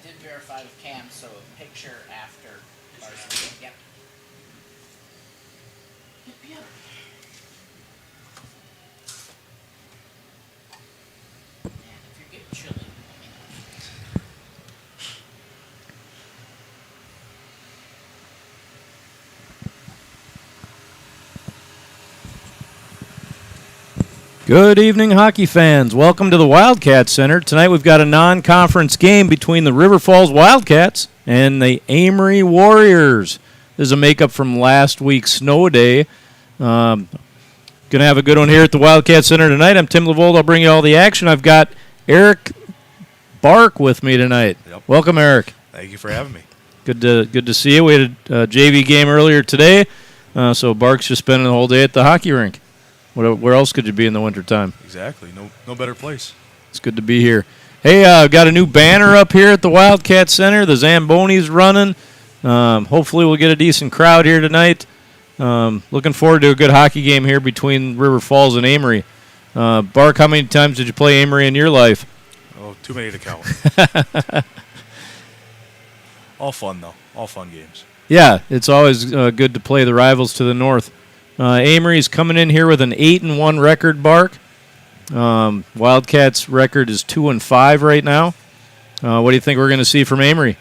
did verify with Cam, so picture after varsity. Yep. Yep. And if you're getting chilly, let me know. Good evening, hockey fans. Welcome to the Wildcat Center. Tonight we've got a non-conference game between the River Falls Wildcats and the Amery Warriors. This is a makeup from last week's snow day. Going to have a good one here at the Wildcat Center tonight. I'm Tim Levold. I'll bring you all the action. I've got Eric Bark with me tonight. Yep. Welcome, Eric. Thank you for having me. Good to see you. We had a JV game earlier today, so Bark's just spending the whole day at the hockey rink. Where else could you be in the wintertime? Exactly. No better place. It's good to be here. Hey, I've got a new banner up here at the Wildcat Center. The Zamboni's running. Hopefully we'll get a decent crowd here tonight. Looking forward to a good hockey game here between River Falls and Amery. Bark, how many times did you play Amery in your life? Oh, too many to count. All fun, though. All fun games. Yeah, it's always good to play the rivals to the north. Amery's coming in here with an 8-1 record, Bark. Wildcats' record is 2-5 right now. What do you think we're going to see from Amery?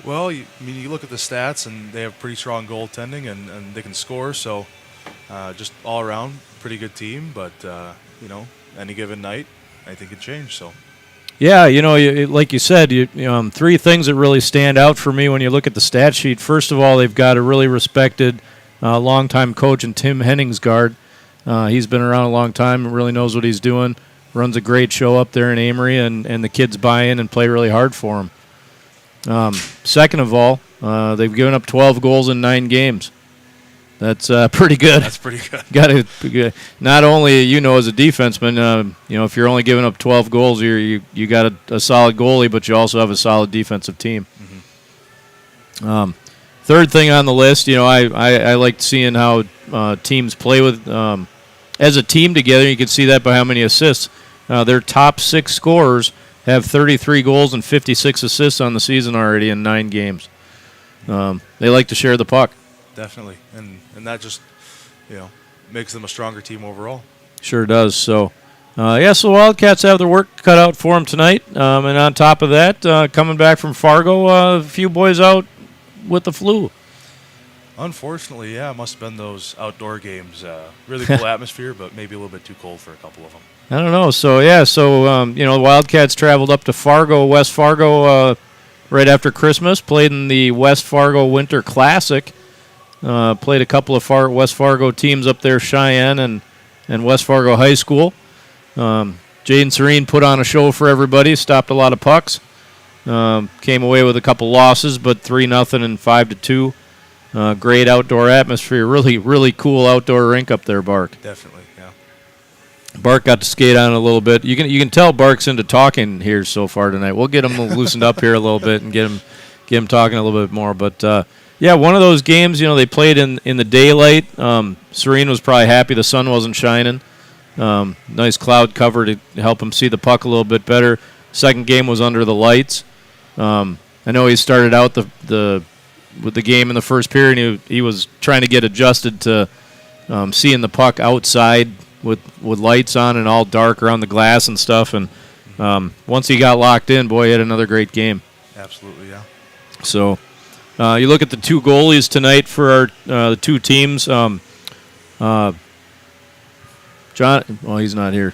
Well, you look at the stats, and they have pretty strong goaltending, and they can score. So, just all around, pretty good team. But any given night, anything could change. So. Yeah, like you said, three things that really stand out for me when you look at the stat sheet. First of all, they've got a really respected longtime coach in Tim Henningsgaard. He's been around a long time and really knows what he's doing. Runs a great show up there in Amery, and the kids buy in and play really hard for him. Second of all, they've given up 12 goals in 9 games. That's pretty good. That's pretty good. Got to not only as a defenseman, if you're only giving up 12 goals, you got a solid goalie, but you also have a solid defensive team. Mm-hmm. Third thing on the list, I like seeing how teams play with as a team together. You can see that by how many assists. Their top 6 scorers have 33 goals and 56 assists on the season already in 9 games. They like to share the puck. Definitely, and that just makes them a stronger team overall. Sure does. So, so the Wildcats have their work cut out for them tonight. And on top of that, coming back from Fargo, a few boys out with the flu. Unfortunately, yeah, it must have been those outdoor games. Really cool atmosphere, but maybe a little bit too cold for a couple of them. I don't know. So, the Wildcats traveled up to West Fargo, right after Christmas, played in the West Fargo Winter Classic, played a couple of West Fargo teams up there, Cheyenne and West Fargo High School. Jaden Serene put on a show for everybody, stopped a lot of pucks. Came away with a couple losses, but 3-0 and 5-2. Great outdoor atmosphere. Really, really cool outdoor rink up there, Bark. Definitely, yeah. Bark got to skate on it a little bit. You can tell Bark's into talking here so far tonight. We'll get him loosened up here a little bit and get him talking a little bit more. But one of those games, they played in the daylight. Serene was probably happy the sun wasn't shining. Nice cloud cover to help him see the puck a little bit better. Second game was under the lights. I know he started out with the game in the first period. He was trying to get adjusted to seeing the puck outside with lights on and all dark around the glass and stuff. And once he got locked in, boy, he had another great game. Absolutely, yeah. So you look at the 2 goalies tonight for the 2 teams. John, well, he's not here.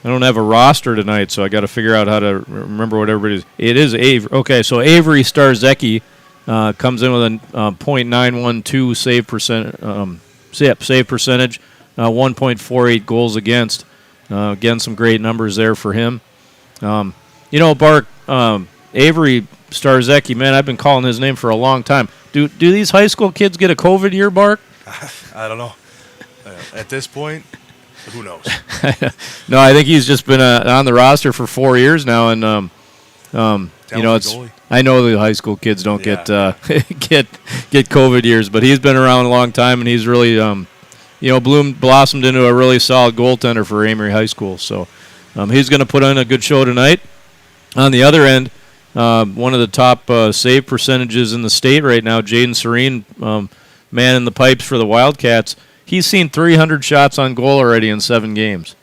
I don't have a roster tonight, so I got to figure out how to remember what everybody is. It is Avery. Okay, so Avery Starzecki comes in with a .912 save percentage, 1.48 goals against. Again, some great numbers there for him. Bark, Avery Starzecki, man, I've been calling his name for a long time. Do these high school kids get a COVID year, Bark? I don't know. At this point, who knows? No, I think he's just been on the roster for 4 years now, and it's. Goalie. I know the high school kids don't get COVID years, but he's been around a long time, and he's really blossomed into a really solid goaltender for Amery High School. So he's going to put on a good show tonight. On the other end, one of the top save percentages in the state right now, Jaden Serene, man in the pipes for the Wildcats. He's seen 300 shots on goal already in 7 games.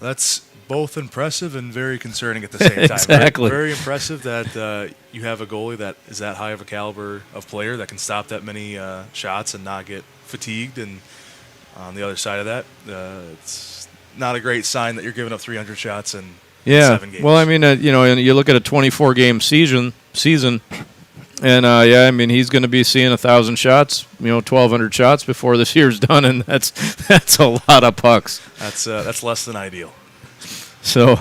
That's both impressive and very concerning at the same time. Exactly. Very impressive that you have a goalie that is that high of a caliber of player that can stop that many shots and not get fatigued. And on the other side of that, it's not a great sign that you're giving up 300 shots in 7 games. Well, I mean, and you look at a 24-game season, and I mean, he's going to be seeing 1,000 shots, 1,200 shots before this year's done, and that's a lot of pucks. That's less than ideal. So,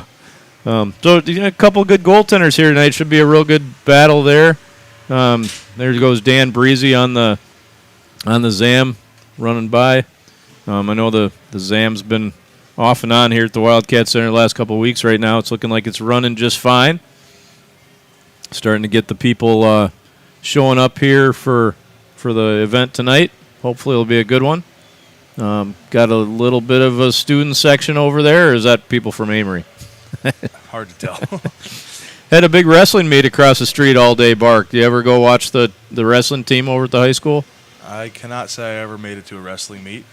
a couple good goaltenders here tonight. Should be a real good battle there. There goes Dan Breezy on the Zam running by. I know the Zam's been off and on here at the Wildcat Center the last couple of weeks. Right now, it's looking like it's running just fine. Starting to get the people showing up here for the event tonight. Hopefully, it'll be a good one. Got a little bit of a student section over there, or is that people from Amery? Hard to tell. Had a big wrestling meet across the street all day, Bark. Do you ever go watch the wrestling team over at the high school? I cannot say I ever made it to a wrestling meet.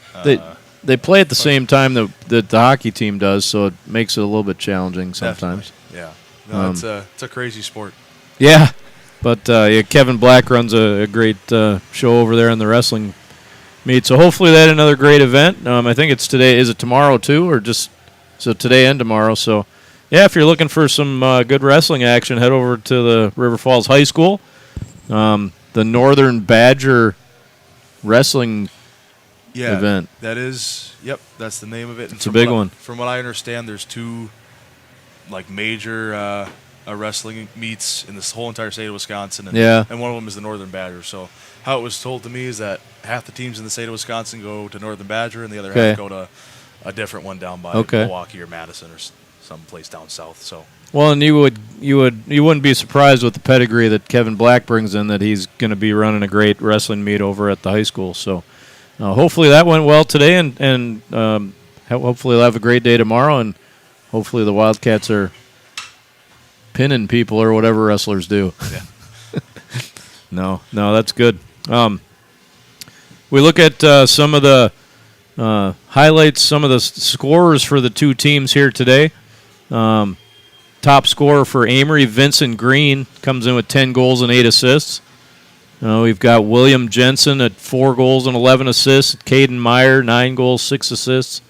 They play at the same time that the hockey team does, so it makes it a little bit challenging sometimes. Definitely. Yeah. No, it's a crazy sport. Yeah, but Kevin Black runs a great show over there on the wrestling meet. So hopefully that another great event. I think it's today. Is it tomorrow too, or just so today and tomorrow? So yeah, if you're looking for some good wrestling action, head over to the River Falls High School. The Northern Badger Wrestling event. That is. Yep, that's the name of it. And it's a big one. From what I understand, there's 2 major wrestling meets in this whole entire state of Wisconsin, and one of them is the Northern Badger. So how it was told to me is that half the teams in the state of Wisconsin go to Northern Badger, and the other half go to a different one down by Milwaukee or Madison or someplace down south. So well, and you wouldn't be surprised with the pedigree that Kevin Black brings in that he's going to be running a great wrestling meet over at the high school. So hopefully that went well today, and hopefully they'll have a great day tomorrow, and hopefully the Wildcats are pinning people or whatever wrestlers do. Yeah. No, that's good. We look at some of the highlights, some of the scorers for the 2 teams here today. Top scorer for Amery, Vincent Green, comes in with 10 goals and 8 assists. We've got William Jensen at 4 goals and 11 assists. Caden Meyer, 9 goals, 6 assists.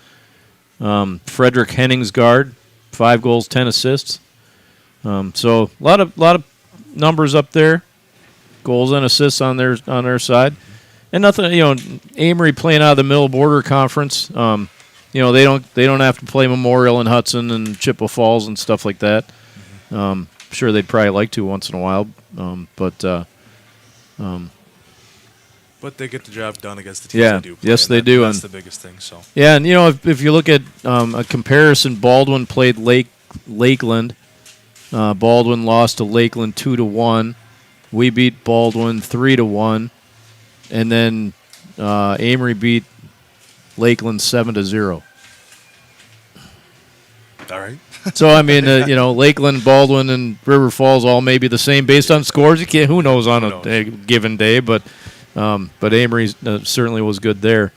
Frederick Henningsgaard, 5 goals, 10 assists. So a lot of numbers up there, goals and assists on their side, and nothing. Amery playing out of the Middle Border Conference. They don't have to play Memorial and Hudson and Chippewa Falls and stuff like that. Sure, they'd probably like to once in a while, but they get the job done against the teams they do play. Yes, they do. That's the biggest thing. So yeah, and if you look at a comparison, Baldwin played Lakeland. Baldwin lost to Lakeland 2-1. We beat Baldwin 3-1, and then Amery beat Lakeland 7-0. All right. So I mean, Lakeland, Baldwin, and River Falls all may be the same based on scores. Who knows on a given day, but Amery certainly was good there.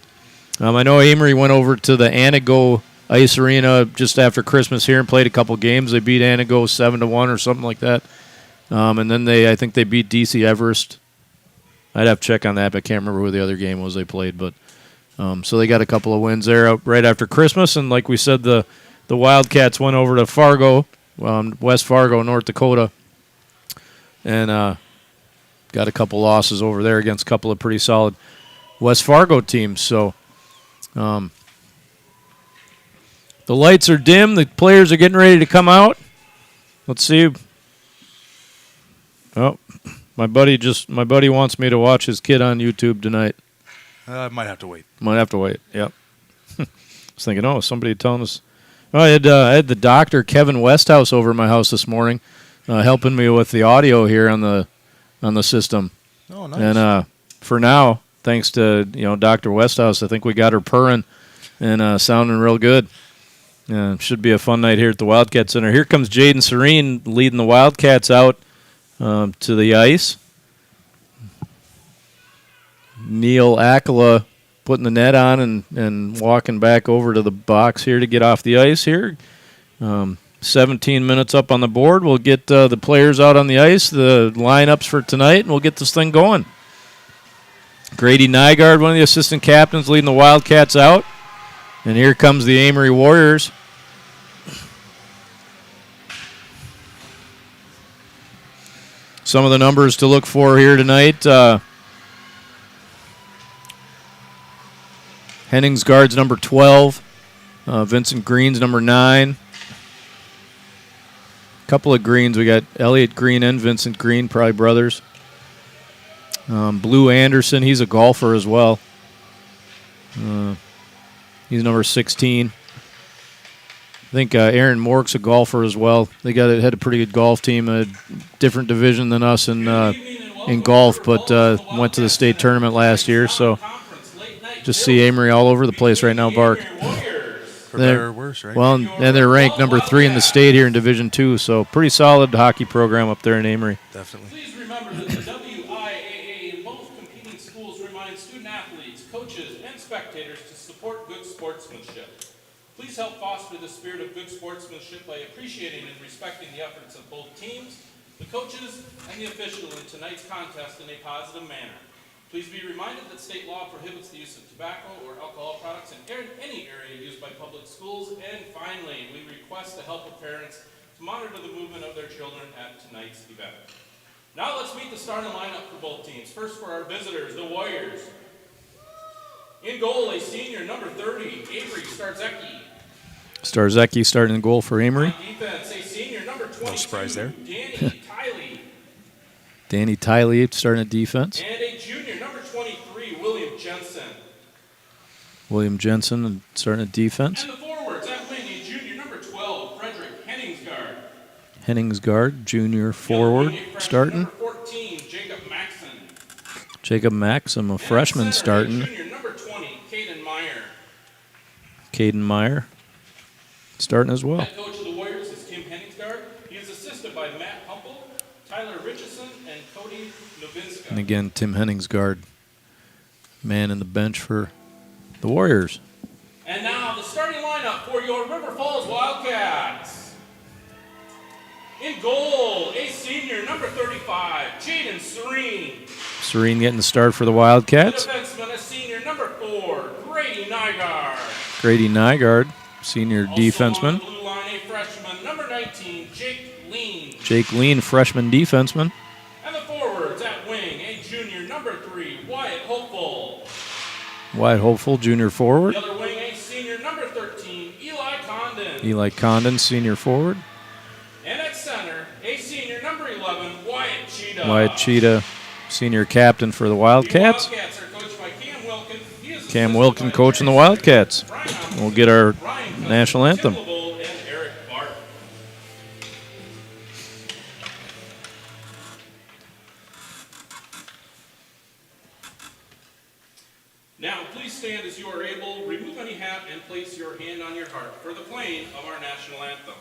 I know Amery went over to the Anago Ice Arena just after Christmas here and played a couple games. They beat Anago 7-1 or something like that. And then I think they beat DC Everest. I'd have to check on that, but I can't remember who the other game was they played. But so they got a couple of wins there right after Christmas. And like we said, the Wildcats went over to Fargo, West Fargo, North Dakota, and got a couple losses over there against a couple of pretty solid West Fargo teams. So the lights are dim. The players are getting ready to come out. Let's see. Oh, my buddy wants me to watch his kid on YouTube tonight. I might have to wait. Might have to wait. Yep. I was thinking, somebody telling us. Oh, I had the doctor Kevin Westhouse over at my house this morning, helping me with the audio here on the system. Oh, nice. And for now, thanks to Dr. Westhouse, I think we got her purring and sounding real good. Yeah, should be a fun night here at the Wildcat Center. Here comes Jaden Serene leading the Wildcats out to the ice. Neil Akala putting the net on and walking back over to the box here to get off the ice here. 17 minutes up on the board. We'll get the players out on the ice, the lineups for tonight, and we'll get this thing going. Grady Nygaard, one of the assistant captains, leading the Wildcats out. And here comes the Amery Warriors. Some of the numbers to look for here tonight. Henningsgaard's number 12. Vincent Green's number 9. Couple of Greens. We got Elliot Green and Vincent Green, probably brothers. Blue Anderson, he's a golfer as well. He's number 16. I think Aaron Mork's a golfer as well. They had a pretty good golf team, a different division than us in golf, but went to the state tournament last year. So just see Amery all over the place right now, Bark. For better or worse, right? Well, and they're ranked number 3 in the state here in Division II, so pretty solid hockey program up there in Amery. Definitely. Please remember that the WIAA and both competing schools remind student athletes, coaches, and spectators to support good sportsmanship. Please help foster the spirit of good sportsmanship by appreciating and respecting the efforts of both teams, the coaches, and the official in tonight's contest in a positive manner. Please be reminded that state law prohibits the use of tobacco or alcohol products in any area used by public schools. And finally, we request the help of parents to monitor the movement of their children at tonight's event. Now let's meet the starting lineup for both teams. First for our visitors, the Warriors. In goal, a senior, number 30, Amery Starzecki. Starzecki starting in goal for Amery. On defense, a senior, number 22, No surprise there. Danny Tiley. Danny Tiley starting at defense. And a junior, number 23, William Jensen. William Jensen starting at defense. And the forwards, at wing, a junior, number 12, Frederick Henningsgaard. Henningsgaard, junior forward, Yellow wing, a freshman, starting. Number 14, Jacob Maxson. Jacob Maxim, a And freshman, center, starting. a junior, number 20, Caden Meyer. Caden Meyer starting as well. Head coach of the Warriors is Tim Henningsgaard. He is assisted by Matt Humple, Tyler Richardson, and Cody Nowinska. And again, Tim Henningsgaard, man in the bench for the Warriors. And now the starting lineup for your River Falls Wildcats. In goal, a senior, number 35, Jaden Serene. Serene getting the start for the The Wildcats. defenseman, a senior, number 4, Grady Nygaard. Grady Nygaard, senior Also defenseman. on the blue line, a freshman, number 19, Jake Lean. Jake Lean, freshman defenseman. And the forwards at wing, a junior, number 3, Wyatt Hopeful. Wyatt Hopeful, junior forward. The other wing, a senior, number 13, Eli Condon. Eli Condon, senior forward. And at center, a senior, number 11, Wyatt Cheetah. Wyatt Cheetah, senior captain for the The Wildcats. Wildcats are coached by Cam Wilkin. He is Cam assisted Wilkin by coaching the Terry Wildcats. Stark, Brian Hopkins, We'll get our Ryan Cook, national anthem. Tim LeBold, and Eric Bart. Now, please stand as you are able, remove any hat, and place your hand on your heart for the playing of our national anthem.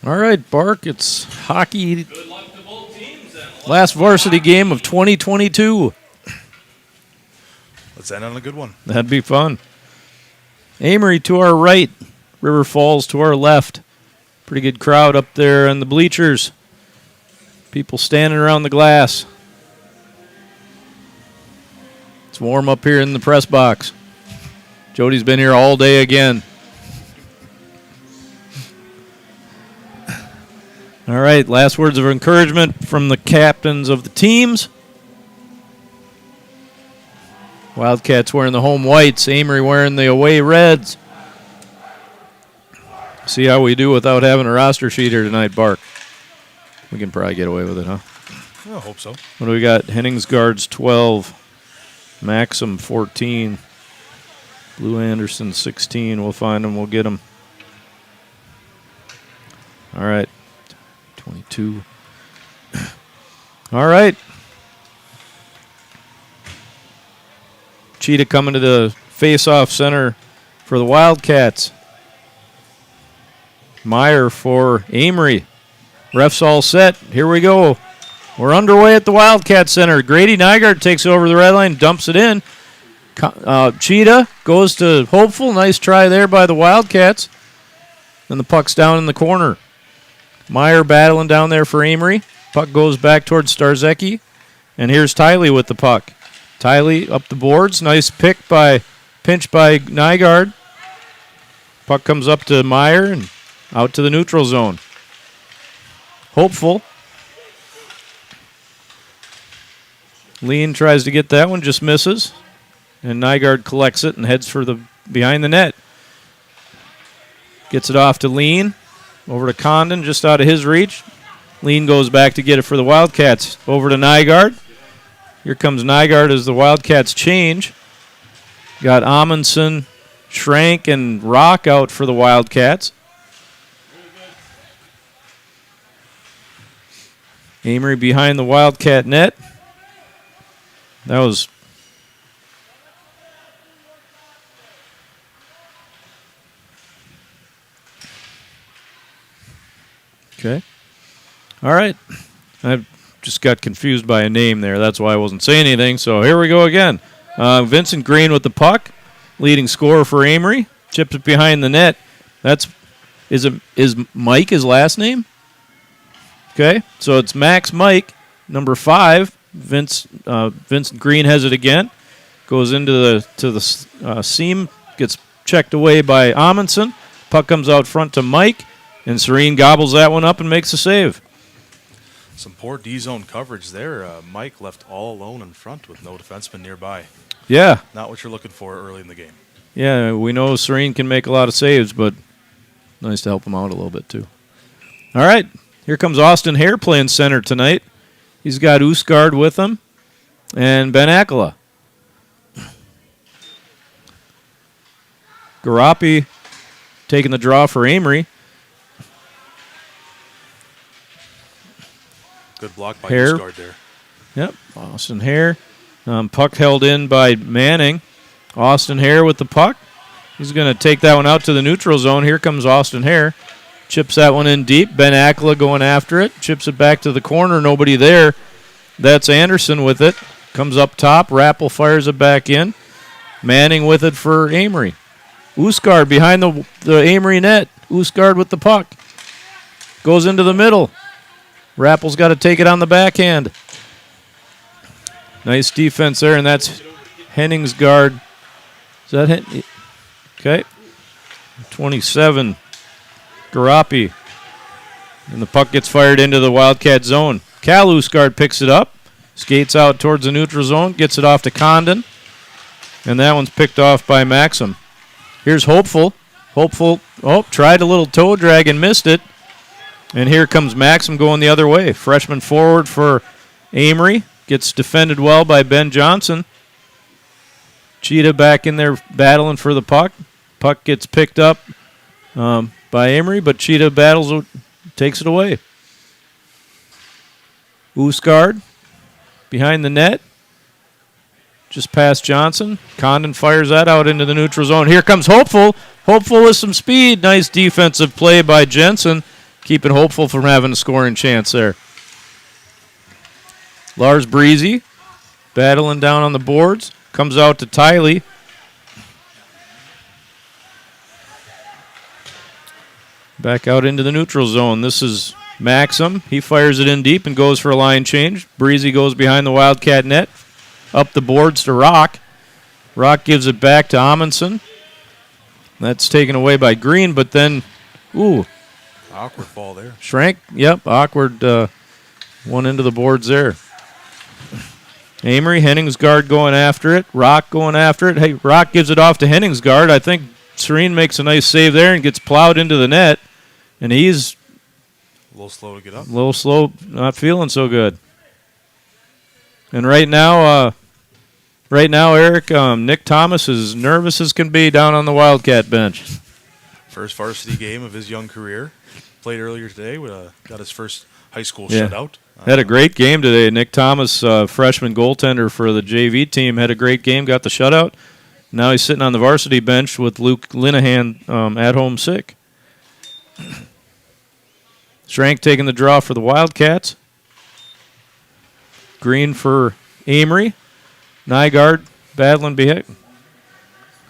All right, Bark, it's hockey. Good luck to both teams. And Last varsity game of 2022. Let's end on a good one. That'd be fun. Amery to our right. River Falls to our left. Pretty good crowd up there in the bleachers. People standing around the glass. It's warm up here in the press box. Jody's been here all day again. All right, last words of encouragement from the captains of the teams. Wildcats wearing the home whites. Amery wearing the away reds. See how we do without having a roster sheet here tonight, Bark. We can probably get away with it, huh? I hope so. What do we got? Henningsgaard's 12. Maxim 14. Blue Anderson 16. We'll find them. We'll get them. All right. 22. All right. Cheetah coming to the face-off center for the Wildcats. Meyer for Amery. Refs all set. Here we go. We're underway at the Wildcat Center. Grady Nygaard takes over the red line, dumps it in. Cheetah goes to Hopeful. Nice try there by the Wildcats. And the puck's down in the corner. Meyer battling down there for Amery. Puck goes back towards Starzecki. And here's Tiley with the puck. Tiley up the boards. Nice pinch by Nygaard. Puck comes up to Meyer and out to the neutral zone. Hopeful. Lean tries to get that one, just misses. And Nygaard collects it and heads for the behind the net. Gets it off to Lean. Over to Condon, just out of his reach. Lean goes back to get it for the Wildcats. Over to Nygaard. Here comes Nygaard as the Wildcats change. Got Amundsen, Schrank, and Rock out for the Wildcats. Amery behind the Wildcat net. That was okay. All right. I just got confused by a name there. That's why I wasn't saying anything. So here we go again. Vincent Green with the puck, leading scorer for Amery. Chips it behind the net. Is Mike his last name? Okay, so it's Max Mike, number 5. Vincent Green has it again. Goes into the seam, gets checked away by Amundsen. Puck comes out front to Mike, and Serene gobbles that one up and makes a save. Some poor D-zone coverage there. Mike left all alone in front with no defenseman nearby. Yeah. Not what you're looking for early in the game. Yeah, we know Serene can make a lot of saves, but nice to help him out a little bit too. All right. Here comes Austin Hare playing center tonight. He's got Usgaard with him and Ben Akala. Garapi taking the draw for Amery. Good block by Hare. Usgaard there. Yep, Austin Hare. Puck held in by Manning. Austin Hare with the puck. He's going to take that one out to the neutral zone. Here comes Austin Hare. Chips that one in deep. Ben Akala going after it. Chips it back to the corner. Nobody there. That's Anderson with it. Comes up top. Rappel fires it back in. Manning with it for Amery. Usgaard behind the Amery net. Usgaard with the puck. Goes into the middle. Rappel's got to take it on the backhand. Nice defense there, and that's Henningsgaard. Is that okay? 27. Garapi. And the puck gets fired into the Wildcat zone. Cal Usgaard picks it up. Skates out towards the neutral zone. Gets it off to Condon. And that one's picked off by Maxim. Here's Hopeful. Hopeful, tried a little toe drag and missed it. And here comes Maxim going the other way. Freshman forward for Amery. Gets defended well by Ben Johnson. Cheetah back in there battling for the puck. Puck gets picked up by Amery, but Cheetah takes it away. Usgaard behind the net. Just past Johnson. Condon fires that out into the neutral zone. Here comes Hopeful. Hopeful with some speed. Nice defensive play by Jensen. keep it hopeful from having a scoring chance there. Lars Breezy battling down on the boards. Comes out to Tiley. Back out into the neutral zone. This is Maxim. He fires it in deep and goes for a line change. Breezy goes behind the Wildcat net. Up the boards to Rock. Rock gives it back to Amundsen. That's taken away by Green, but then, Awkward fall there. Schrank, yep, awkward one into the boards there. Amery, Henningsgaard going after it. Rock going after it. Hey, Rock gives it off to Henningsgaard. I think Serene makes a nice save there and gets plowed into the net. And he's a little slow to get up. A little slow, not feeling so good. And right now, Eric, Nick Thomas is nervous as can be down on the Wildcat bench. First varsity game of his young career. Played earlier today. Got his first high school shutout. Had a great game today. Nick Thomas, freshman goaltender for the JV team, had a great game, got the shutout. Now he's sitting on the varsity bench with Luke Linehan at home sick. Schrank taking the draw for the Wildcats. Green for Amery. Nygaard battling behind.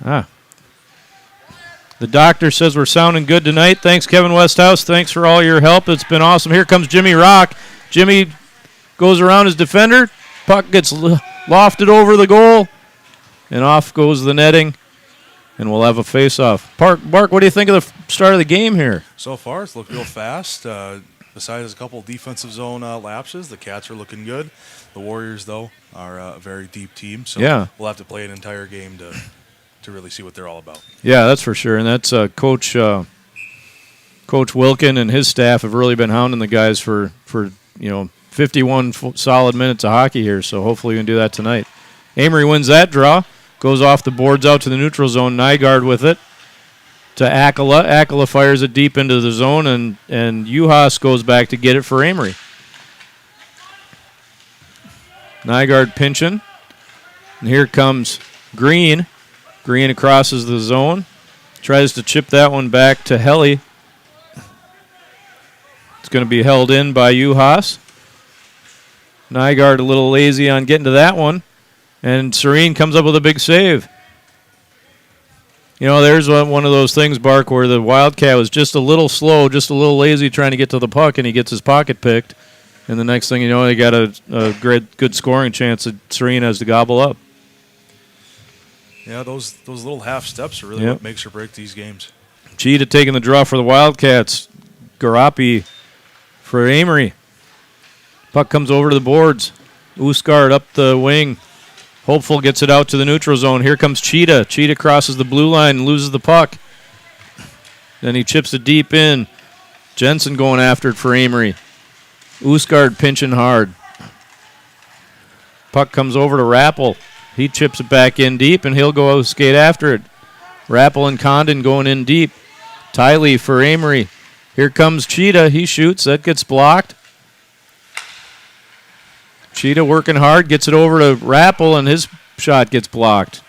The doctor says we're sounding good tonight. Thanks, Kevin Westhouse. Thanks for all your help. It's been awesome. Here comes Jimmy Rock. Jimmy goes around his defender. Puck gets lofted over the goal. And off goes the netting. And we'll have a face-off. Mark, what do you think of the start of the game here? So far, it's looked real fast. Besides a couple defensive zone lapses, the Cats are looking good. The Warriors, though, are a very deep team. So we'll have to play an entire game to really see what they're all about. Yeah, that's for sure. And that's Coach Wilkin and his staff have really been hounding the guys for 51 solid minutes of hockey here. So hopefully we can do that tonight. Amery wins that draw. Goes off the boards out to the neutral zone. Nygaard with it to Akala. Akala fires it deep into the zone, and Juhas goes back to get it for Amery. Nygaard pinching. And here comes Green. Green crosses the zone. Tries to chip that one back to Helly. It's going to be held in by Juhas. Nygaard a little lazy on getting to that one. And Serene comes up with a big save. There's one of those things, Bark, where the Wildcat was just a little slow, just a little lazy trying to get to the puck, and he gets his pocket picked. And the next thing you know, they got a great, good scoring chance that Serene has to gobble up. Yeah, those little half steps are really what makes or break these games. Cheetah taking the draw for the Wildcats. Garapi for Amery. Puck comes over to the boards. Usgaard up the wing. Hopeful gets it out to the neutral zone. Here comes Cheetah. Cheetah crosses the blue line and loses the puck. Then he chips it deep in. Jensen going after it for Amery. Usgaard pinching hard. Puck comes over to Rappel. He chips it back in deep, and he'll go skate after it. Rappel and Condon going in deep. Tiley for Amery. Here comes Cheetah. He shoots. That gets blocked. Cheetah working hard, gets it over to Rappel, and his shot gets blocked.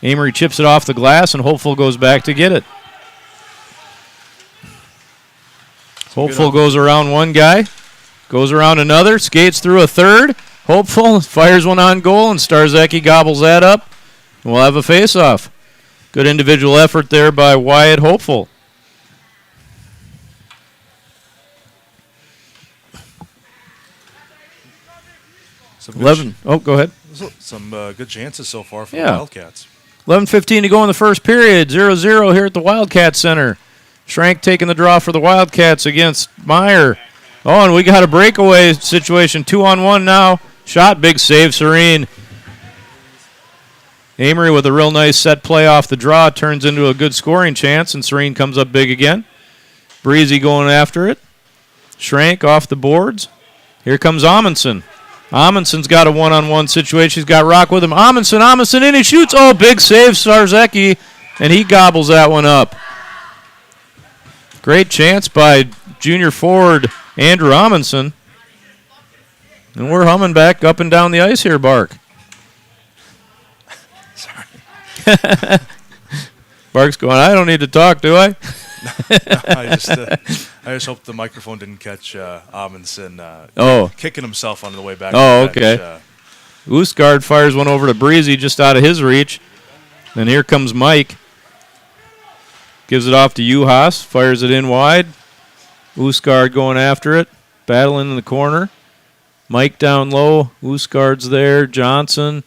Amery chips it off the glass, and Hopeful goes back to get it. Hopeful goes around one guy, goes around another, skates through a third. Hopeful fires one on goal, and Starzecki gobbles that up. And we'll have a face-off. Good individual effort there by Wyatt Hopeful. Go ahead. Some good chances so far for the Wildcats. 11:15 to go in the first period. 0-0 here at the Wildcat Center. Schrank taking the draw for the Wildcats against Meyer. Oh, and we got a breakaway situation. 2-on-1 now. Shot, big save, Serene. Amery with a real nice set play off the draw turns into a good scoring chance, and Serene comes up big again. Breezy going after it. Schrank off the boards. Here comes Amundsen. Amundsen's got a one-on-one situation. He's got Rock with him. Amundsen in. He shoots. Oh, big save, Starzecki, and he gobbles that one up. Great chance by junior forward Andrew Amundsen. And we're humming back up and down the ice here, Bark. Sorry. Bark's going, I don't need to talk, do I? I just hope the microphone didn't catch Amundsen kicking himself on the way back. Oh, to the bench. okay. Oosgaard fires one over to Breezy just out of his reach. And here comes Mike. Gives it off to Juhas. Fires it in wide. Oosgaard going after it. Battling in the corner. Mike down low. Oosgaard's there. Johnson.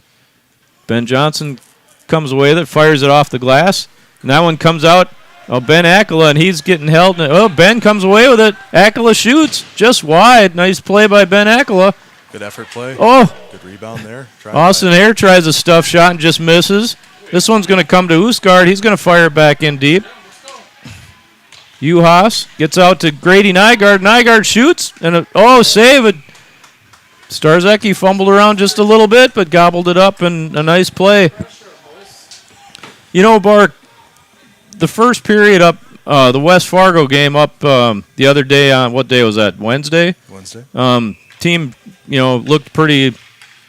Ben Johnson comes away with it. Fires it off the glass. And that one comes out. Oh, Ben Akela, and he's getting held. Oh, Ben comes away with it. Akela shoots just wide. Nice play by Ben Akela. Good effort play. Oh. Good rebound there. Austin Hare tries a stuff shot and just misses. This one's going to come to Oosgaard. He's going to fire it back in deep. Juhas gets out to Grady Nygaard. Nygaard shoots. And save it. Starzecki fumbled around just a little bit, but gobbled it up, and a nice play. You know, Bark, the first period up, the West Fargo game up the other day on, what day was that, Wednesday? Wednesday. Team, looked pretty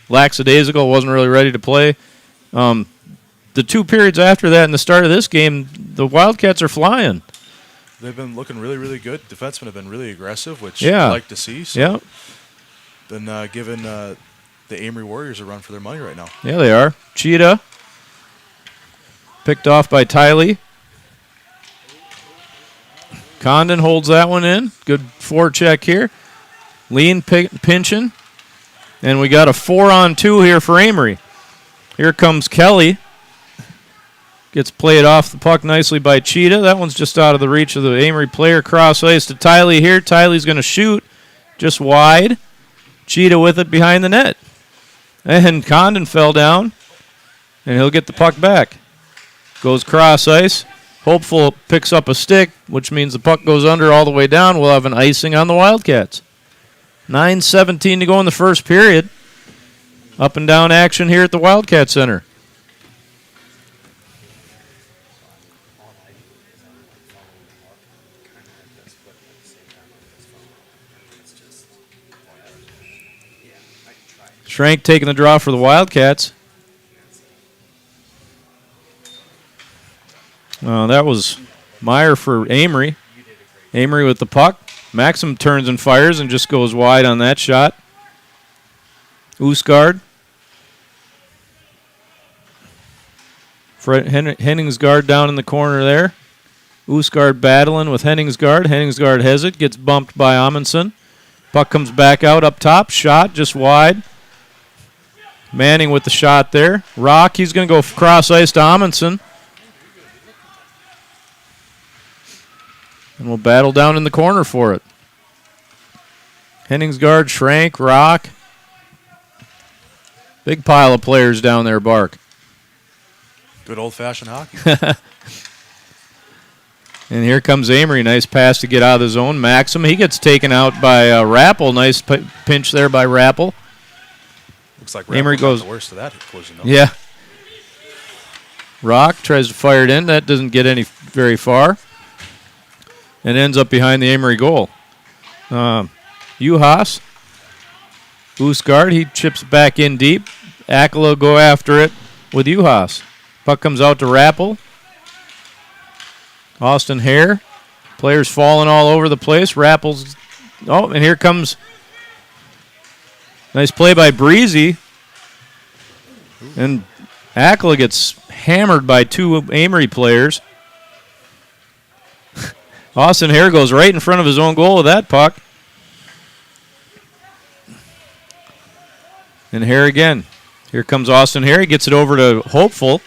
lackadaisical, wasn't really ready to play. The 2 periods after that and the start of this game, the Wildcats are flying. They've been looking really, really good. Defensemen have been really aggressive, which I like to see. So been giving the Amery Warriors a run for their money right now. Yeah, they are. Cheetah. Picked off by Tiley. Condon holds that one in. Good forecheck here. Lean pinching. And we got a 4-on-2 here for Amery. Here comes Kelly. Gets played off the puck nicely by Cheetah. That one's just out of the reach of the Amery player. Cross ice to Tiley here. Tiley's going to shoot just wide. Cheetah with it behind the net. And Condon fell down. And he'll get the puck back. Goes cross ice. Hopeful picks up a stick, which means the puck goes under all the way down. We'll have an icing on the Wildcats. 9:17 to go in the first period. Up and down action here at the Wildcat Center. Schrank taking the draw for the Wildcats. That was Meyer for Amery. Amery with the puck. Maxim turns and fires and just goes wide on that shot. Oosgaard. Henningsgaard down in the corner there. Oosgaard battling with Henningsgaard. Henningsgaard has it. Gets bumped by Amundsen. Puck comes back out up top. Shot just wide. Manning with the shot there. Rock, he's going to go cross ice to Amundsen. And we'll battle down in the corner for it. Henningsgaard, Schrank, Rock. Big pile of players down there, Bark. Good old-fashioned hockey. And here comes Amery. Nice pass to get out of the zone. Maxim, he gets taken out by Rappel. Nice pinch there by Rappel. Looks like Amery goes the worst of that collision. Yeah. Rock tries to fire it in. That doesn't get very far. And ends up behind the Amery goal. Juhas. Oosgaard, he chips back in deep. Akela go after it with Juhas. Puck comes out to Rappel. Austin Hare. Players falling all over the place. Rappel's. Oh, and here comes. Nice play by Breezy. And Akela gets hammered by 2 Amery players. Austin Hare goes right in front of his own goal with that puck. And Hare again. Here comes Austin Hare. He gets it over to Hopeful.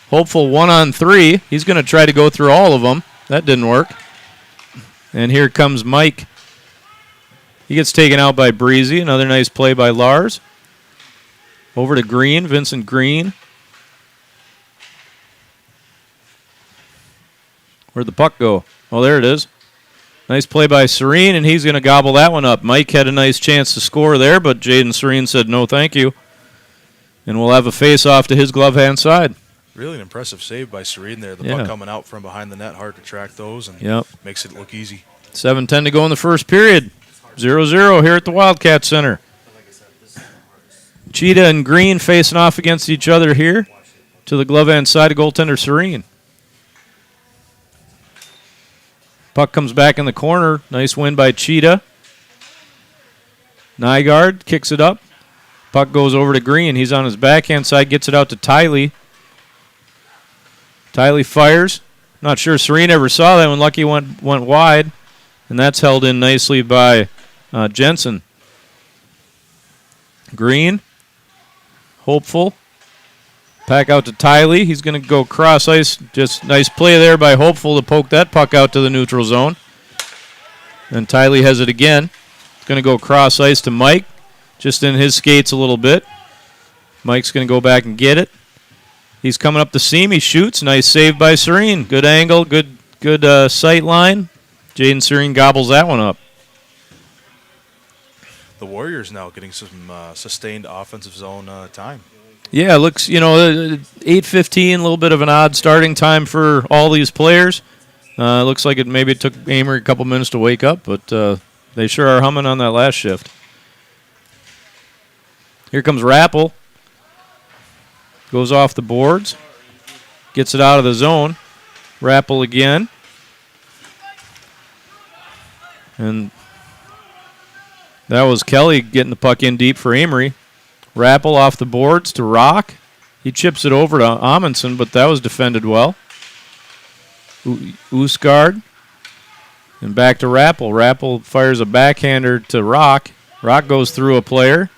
Hopeful 1-on-3. He's going to try to go through all of them. That didn't work. And here comes Mike. He gets taken out by Breezy. Another nice play by Lars. Over to Green, Vincent Green. Where'd the puck go? Oh, there it is. Nice play by Serene, and he's going to gobble that one up. Mike had a nice chance to score there, but Jaden Serene said no thank you. And we'll have a face-off to his glove-hand side. Really an impressive save by Serene there. The puck coming out from behind the net, hard to track those, and makes it look easy. 7:10 to go in the first period. 0-0 here at the Wildcat Center. Cheetah and Green facing off against each other here to the glove-hand side of goaltender Serene. Puck comes back in the corner. Nice win by Cheetah. Nygaard kicks it up. Puck goes over to Green. He's on his backhand side, gets it out to Tiley. Tiley fires. Not sure Serene ever saw that when Lucky went wide. And that's held in nicely by Jensen. Green. Hopeful. Pack out to Tiley. He's going to go cross ice. Just nice play there by Hopeful to poke that puck out to the neutral zone. And Tiley has it again. It's going to go cross ice to Mike. Just in his skates a little bit. Mike's going to go back and get it. He's coming up the seam. He shoots. Nice save by Serene. Good angle. Good sight line. Jaden Serene gobbles that one up. The Warriors now getting some sustained offensive zone time. Yeah, it looks, 8:15, a little bit of an odd starting time for all these players. Looks like it took Amery a couple minutes to wake up, but they sure are humming on that last shift. Here comes Rappel. Goes off the boards. Gets it out of the zone. Rappel again. And that was Kelly getting the puck in deep for Amery. Rappel off the boards to Rock. He chips it over to Amundsen, but that was defended well. Usgaard. And back to Rappel. Rappel fires a backhander to Rock. Rock goes through a player.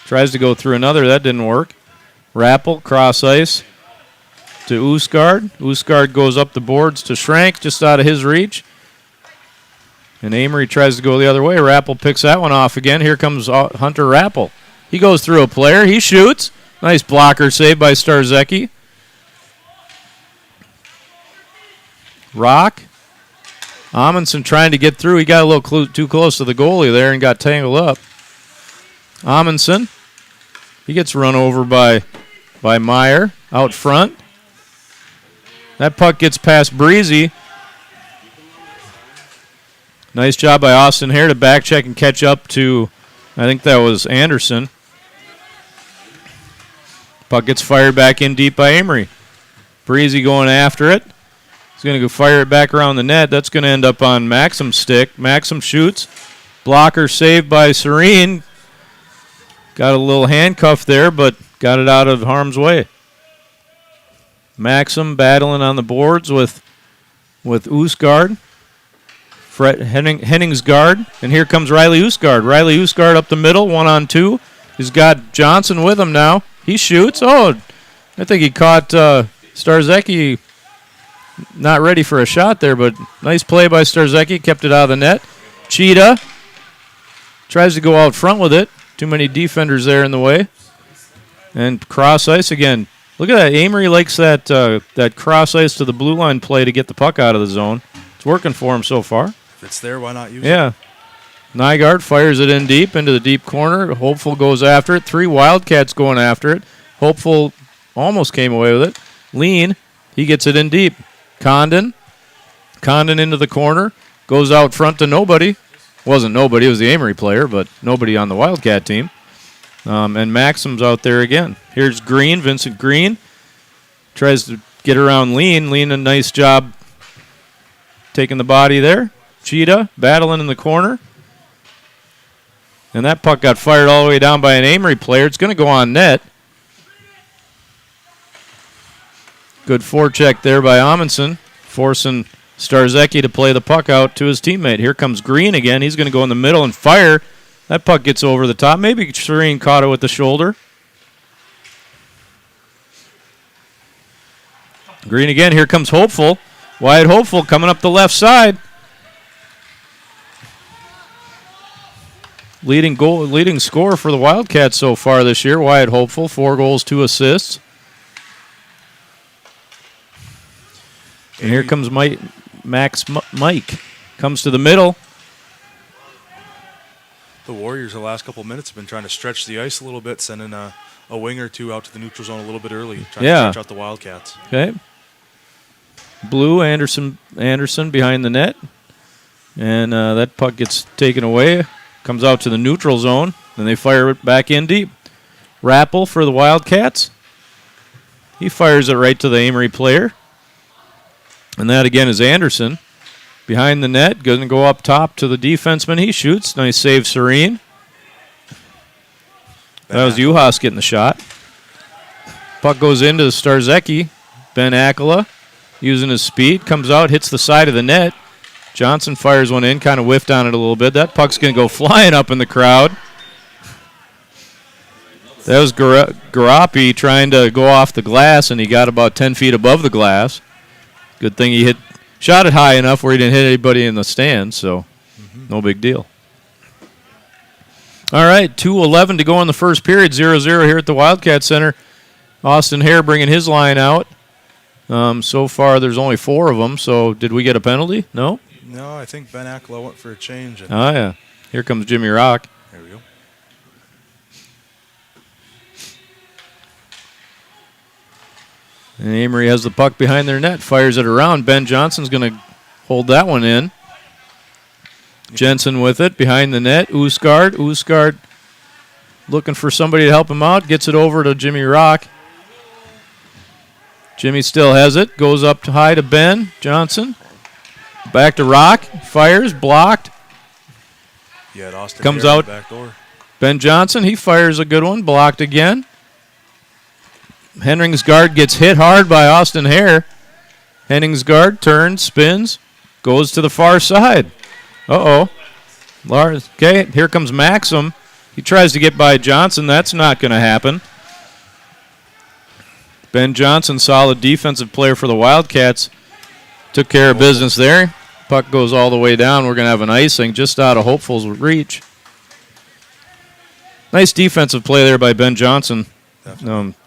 Tries to go through another. That didn't work. Rappel, cross ice to Usgaard. Usgaard goes up the boards to Schrank, just out of his reach. And Amery tries to go the other way. Rappel picks that one off again. Here comes Hunter Rappel. He goes through a player. He shoots. Nice blocker save by Starzecki. Rock. Amundsen trying to get through. He got a little too close to the goalie there and got tangled up. Amundsen. He gets run over by Meyer out front. That puck gets past Breezy. Nice job by Austin Hare to back check and catch up to, I think that was Anderson. Puck gets fired back in deep by Amery. Breezy going after it. He's going to go fire it back around the net. That's going to end up on Maxim's stick. Maxim shoots. Blocker saved by Serene. Got a little handcuff there, but got it out of harm's way. Maxim battling on the boards with Usgaard. Henningsgaard. And here comes Riley Usgaard. Riley Usgaard up the middle, 1-on-2. He's got Johnson with him now. He shoots. Oh, I think he caught Starzecki not ready for a shot there, but nice play by Starzecki. Kept it out of the net. Cheetah tries to go out front with it. Too many defenders there in the way. And cross ice again. Look at that. Amery likes that cross ice to the blue line play to get the puck out of the zone. It's working for him so far. If it's there, why not use it? Yeah. Nygaard fires it in deep into the deep corner. Hopeful goes after it. 3 Wildcats going after it. Hopeful almost came away with it. Lean. He gets it in deep. Condon into the corner. Goes out front to nobody. Wasn't nobody. It was the Amery player, but nobody on the Wildcat team. And Maxim's out there again. Here's Green, Vincent Green. Tries to get around Lean. Lean, a nice job taking the body there. Cheetah battling in the corner. And that puck got fired all the way down by an Amery player. It's going to go on net. Good forecheck there by Amundsen, forcing Starzecki to play the puck out to his teammate. Here comes Green again. He's going to go in the middle and fire. That puck gets over the top. Maybe Serene caught it with the shoulder. Green again. Here comes Hopeful. Wyatt Hopeful coming up the left side. Leading scorer for the Wildcats so far this year. Wyatt Hopeful, 4 goals, 2 assists. And here comes Mike. Comes to the middle. The Warriors the last couple of minutes have been trying to stretch the ice a little bit, sending a wing or two out to the neutral zone a little bit early, trying to stretch out the Wildcats. Okay. Blue, Anderson behind the net. And that puck gets taken away. Comes out to the neutral zone, and they fire it back in deep. Rappel for the Wildcats. He fires it right to the Amery player. And that again is Anderson. Behind the net, going to go up top to the defenseman. He shoots. Nice save, Serene. That was Juhas getting the shot. Puck goes into Starzecki. Ben Akala using his speed. Comes out, hits the side of the net. Johnson fires one in, kind of whiffed on it a little bit. That puck's going to go flying up in the crowd. That was Garapi trying to go off the glass, and he got about 10 feet above the glass. Good thing he shot it high enough where he didn't hit anybody in the stands, so no big deal. All right, 2:11 to go in the first period, 0-0 here at the Wildcat Center. Austin Hare bringing his line out. So far, there's only 4 of them, so did we get a penalty? No? No, I think Ben Akala went for a change. Oh, yeah. Here comes Jimmy Rock. There we go. And Amery has the puck behind their net, fires it around. Ben Johnson's going to hold that one in. Jensen with it behind the net. Usgaard looking for somebody to help him out. Gets it over to Jimmy Rock. Jimmy still has it. Goes up high to Ben Johnson. Back to Rock. Fires. Blocked. Yeah, Austin comes Hare out. Back door. Ben Johnson, he fires a good one. Blocked again. Henningsgaard gets hit hard by Austin Hare. Henningsgaard turns, spins, goes to the far side. Uh-oh. Okay, here comes Maxim. He tries to get by Johnson. That's not going to happen. Ben Johnson, solid defensive player for the Wildcats. Took care of business there. Puck goes all the way down. We're going to have an icing just out of Hopeful's reach. Nice defensive play there by Ben Johnson.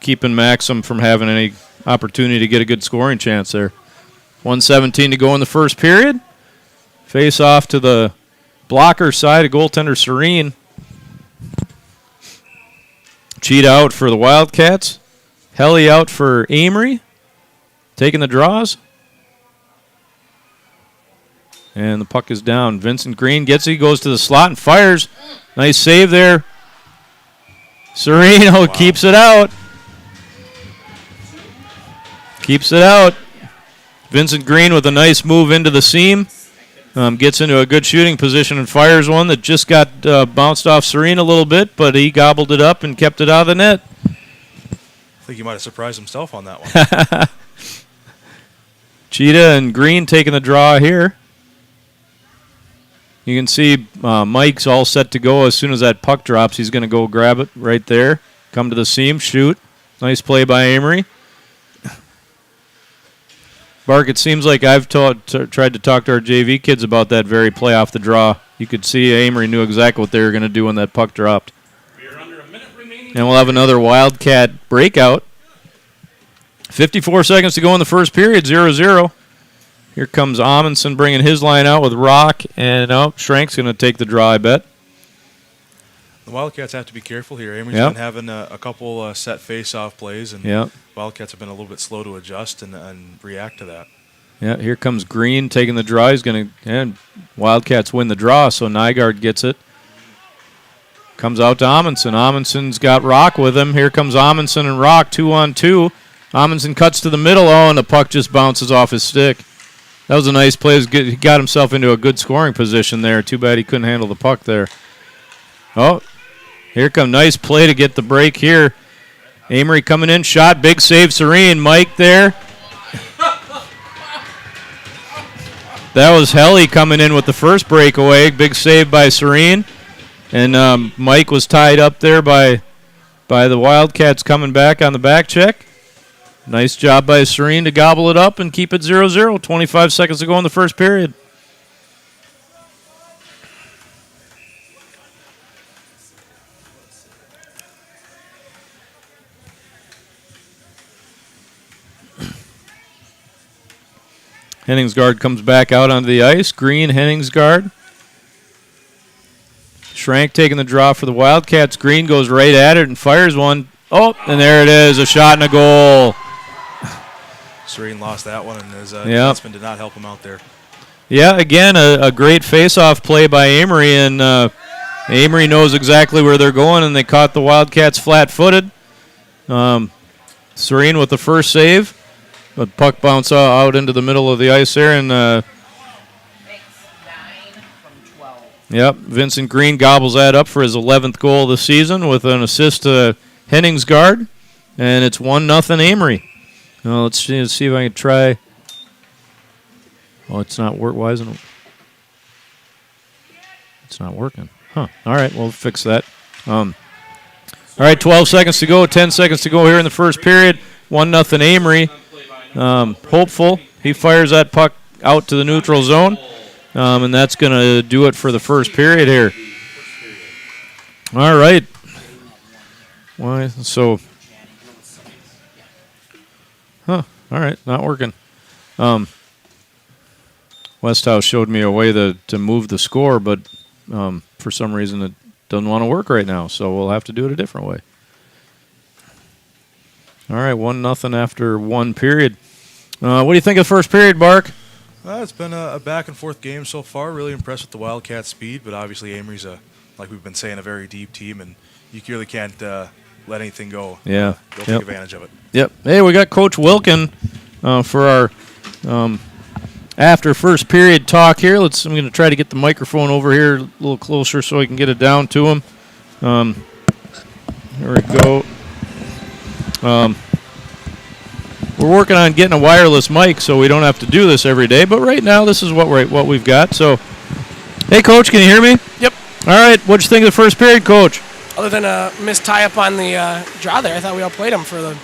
Keeping Maxim from having any opportunity to get a good scoring chance there. 1:17 to go in the first period. Face off to the blocker side of goaltender Serene. Cheat out for the Wildcats. Helly out for Amery. Taking the draws. And the puck is down. Vincent Green gets it, goes to the slot and fires. Nice save there. Sereno keeps it out. Keeps it out. Vincent Green with a nice move into the seam. Gets into a good shooting position and fires one that just got bounced off Serene a little bit, but he gobbled it up and kept it out of the net. I think he might have surprised himself on that one. Cheetah and Green taking the draw here. You can see Mike's all set to go as soon as that puck drops. He's going to go grab it right there. Come to the seam, shoot. Nice play by Amery. Bark, it seems like I've tried to talk to our JV kids about that very play off the draw. You could see Amery knew exactly what they were going to do when that puck dropped. We are under a minute remaining. And we'll have another Wildcat breakout. 54 seconds to go in the first period, 0-0. Here comes Amundsen bringing his line out with Rock, and Schrank's going to take the draw, I bet. The Wildcats have to be careful here. Amery's been having a couple set face-off plays, and Wildcats have been a little bit slow to adjust and react to that. Yeah, here comes Green taking the draw. He's going to, and Wildcats win the draw, so Nygaard gets it. Comes out to Amundsen. Amundsen's got Rock with him. Here comes Amundsen and Rock, 2-on-2. Amundsen cuts to the middle, and the puck just bounces off his stick. That was a nice play. He got himself into a good scoring position there. Too bad he couldn't handle the puck there. Oh, here comes nice play to get the break here. Amery coming in, shot, big save, Serene. Mike there. That was Helly coming in with the first breakaway. Big save by Serene. And Mike was tied up there by the Wildcats coming back on the back check. Nice job by Serene to gobble it up and keep it 0-0. 25 seconds to go in the first period. Henningsgaard comes back out onto the ice. Green, Henningsgaard. Schrank taking the draw for the Wildcats. Green goes right at it and fires one. Oh, and there it is, a shot and a goal. Serene lost that one, and his defenseman did not help him out there. Yeah, again, a great face-off play by Amery, and Amery knows exactly where they're going, and they caught the Wildcats flat-footed. Serene with the first save, but puck bounce out into the middle of the ice there, and 12. Yep, Vincent Green gobbles that up for his 11th goal of the season with an assist to Henningsgaard, and it's 1-0 Amery. Now let's see if I can try. Oh, it's not work. Why isn't it? It's not working. Huh. All right, we'll fix that. All right, 12 seconds to go, 10 seconds to go here in the first period. 1-0 Amery. Hopeful. He fires that puck out to the neutral zone, and that's going to do it for the first period here. All right. Why? So, all right, not working. Westhouse showed me a way to move the score, but for some reason it doesn't want to work right now, so we'll have to do it a different way. All right, 1-0 after one period. What do you think of the first period, Bark? It's been a back-and-forth game so far. Really impressed with the Wildcat speed, but obviously Amery's, like we've been saying, a very deep team, and you really can't let anything go. Yeah. They'll take advantage of it. Yep. Hey, we got Coach Wilkin for our after first period talk here. I'm going to try to get the microphone over here a little closer so I can get it down to him. There we go. We're working on getting a wireless mic so we don't have to do this every day, but right now this is what we've got. So, hey, Coach, can you hear me? Yep. All right. What'd you think of the first period, Coach? Other than a missed tie-up on the draw there, I thought we all played them for the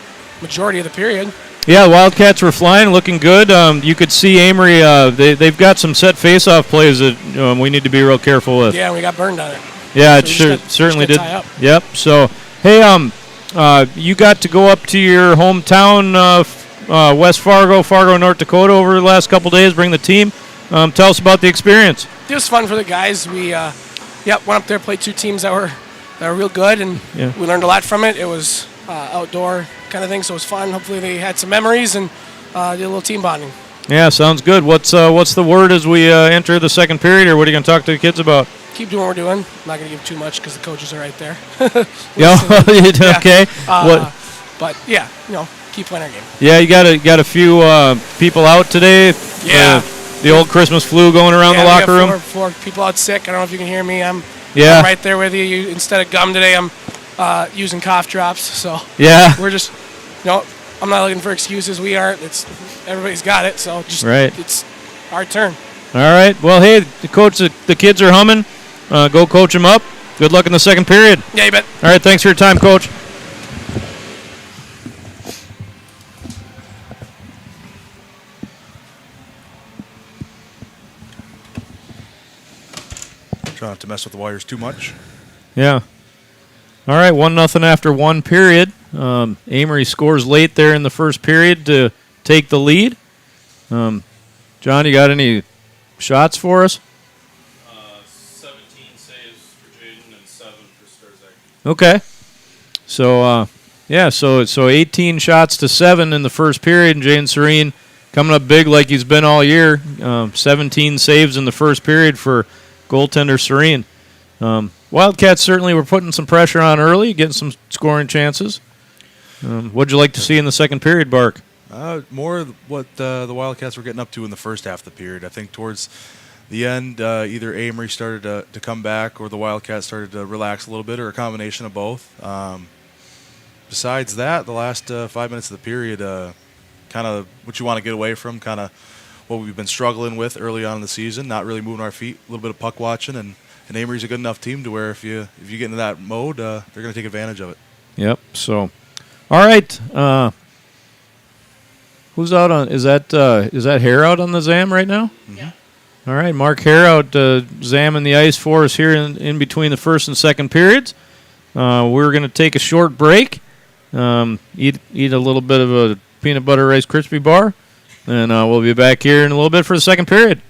majority of the period. Yeah, Wildcats were flying, looking good. You could see Amery. They've got some set face-off plays that we need to be real careful with. Yeah, we got burned on it. Yeah, so it certainly did. Tie up. Yep. So, hey, you got to go up to your hometown, West Fargo, North Dakota, over the last couple days. Bring the team. Tell us about the experience. It was fun for the guys. We went up there, played two teams that were real good, and we learned a lot from it. It was outdoor kind of thing, so it was fun. Hopefully they had some memories and did a little team bonding. Yeah, sounds good. What's the word as we enter the second period, or what are you going to talk to the kids about? Keep doing what we're doing. I'm not going to give too much because the coaches are right there. Yeah, okay. But yeah, keep playing our game. Yeah, you got a few people out today. Yeah. The old Christmas flu going around the locker room. We got four people out sick. I don't know if you can hear me. I'm right there with you. Instead of gum today, I'm using cough drops. So yeah, we're just, I'm not looking for excuses. We aren't. Everybody's got it. So just it's our turn. All right. Well, hey, the kids are humming. Go coach them up. Good luck in the second period. Yeah, you bet. All right. Thanks for your time, Coach. Try not to mess with the wires too much. Yeah. All right, 1-0 after one period. Amery scores late there in the first period to take the lead. John, you got any shots for us? 17 saves for Jaden and 7 for Sturzak. Okay. So 18 shots to 7 in the first period, and Jaden Serene coming up big like he's been all year. 17 saves in the first period for goaltender Serene. Wildcats certainly were putting some pressure on early, getting some scoring chances. What'd you like to see in the second period, Bark? More what the Wildcats were getting up to in the first half of the period. I think towards the end, either Amery started to come back or the Wildcats started to relax a little bit, or a combination of both. Besides that, the last 5 minutes of the period, kind of what you want to get away from, kind of what we've been struggling with early on in the season, not really moving our feet, a little bit of puck watching, and Amery's a good enough team to where if you get into that mode, they're going to take advantage of it. Yep. So, all right. Who's out on? Is that Hare out on the Zam right now? Mm-hmm. Yeah. All right, Mark Hare out zamming the ice for us here in between the first and second periods. We're going to take a short break, eat a little bit of a peanut butter Rice Krispie bar, and we'll be back here in a little bit for the second period.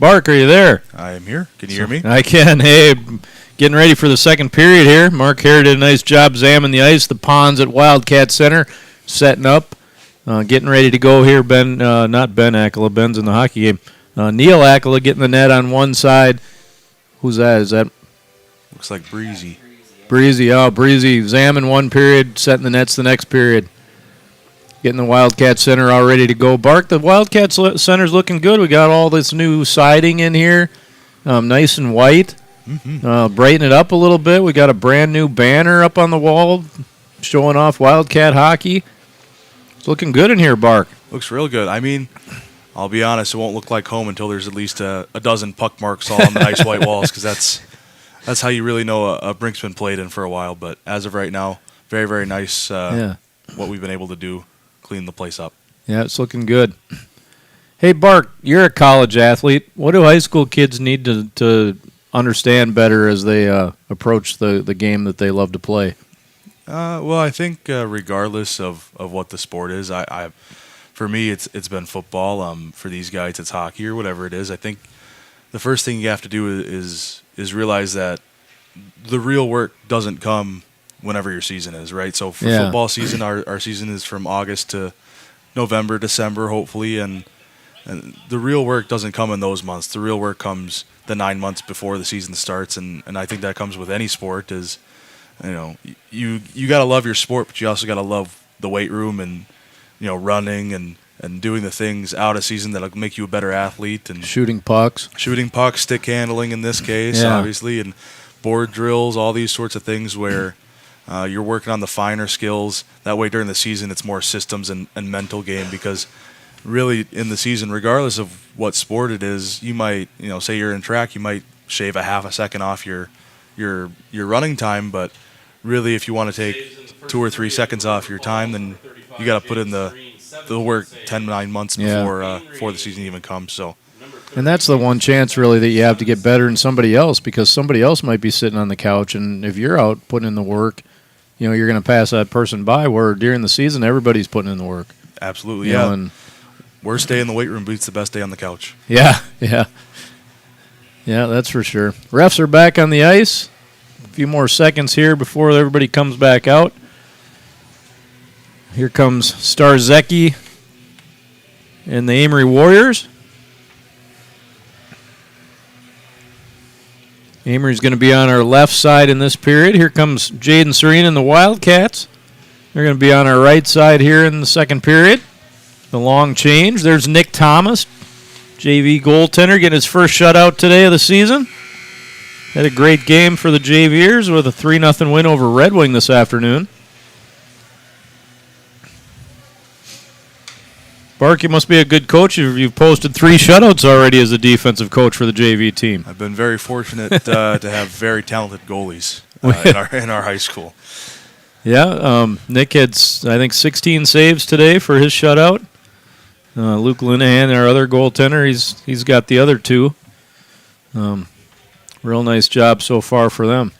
Bark, are you there? I am here. Can you hear me? I can. Hey, getting ready for the second period here. Mark Hare did a nice job zamming the ice. The ponds at Wildcat Center setting up. Getting ready to go here. Not Ben Akela. Ben's in the hockey game. Neil Akela getting the net on one side. Who's that? Is that Looks like Breezy. Breezy? Oh, Breezy zamming one period, setting the nets the next period. Getting the Wildcat Center all ready to go. Bark, the Wildcat Center's looking good. We got all this new siding in here, nice and white. Brighten it up a little bit. We got a brand new banner up on the wall showing off Wildcat hockey. It's looking good in here, Bark. Looks real good. I mean, I'll be honest, it won't look like home until there's at least a dozen puck marks all on the nice white walls, because that's how you really know a brink's been played in for a while. But as of right now, very, very nice what we've been able to do, clean the place up. Yeah, it's looking good. Hey, Bark, you're a college athlete. What do high school kids need to understand better as they approach the game that they love to play? Well, I think regardless of what the sport is, for me it's been football. For these guys, it's hockey or whatever it is. I think the first thing you have to do is realize that the real work doesn't come whenever your season is, right? So for football season, our season is from August to November, December, hopefully, and the real work doesn't come in those months. The real work comes the 9 months before the season starts, and I think that comes with any sport. Is you got to love your sport, but you also got to love the weight room and running and doing the things out of season that'll make you a better athlete, and shooting pucks, stick handling in this case, obviously, and board drills, all these sorts of things where you're working on the finer skills. That way during the season it's more systems and mental game, because really in the season, regardless of what sport it is, you might, say you're in track, you might shave a half a second off your running time, but really if you want to take 2 or 3 seconds off your time, then you got to put in the work 9 months before the season even comes. So, and that's the one chance really that you have to get better than somebody else, because somebody else might be sitting on the couch, and if you're out putting in the work, you're going to pass that person by, where during the season everybody's putting in the work. Absolutely, and worst day in the weight room beats the best day on the couch. Yeah, that's for sure. Refs are back on the ice. A few more seconds here before everybody comes back out. Here comes Starzecki and the Amery Warriors. Amery's going to be on our left side in this period. Here comes Jaden Serene and the Wildcats. They're going to be on our right side here in the second period. The long change. There's Nick Thomas, JV goaltender, getting his first shutout today of the season. Had a great game for the JVers with a 3-0 win over Red Wing this afternoon. Bark, you must be a good coach. You've posted 3 shutouts already as a defensive coach for the JV team. I've been very fortunate to have very talented goalies in our high school. Yeah, Nick had, I think, 16 saves today for his shutout. Luke Linehan, our other goaltender, he's got the other 2. Real nice job so far for them.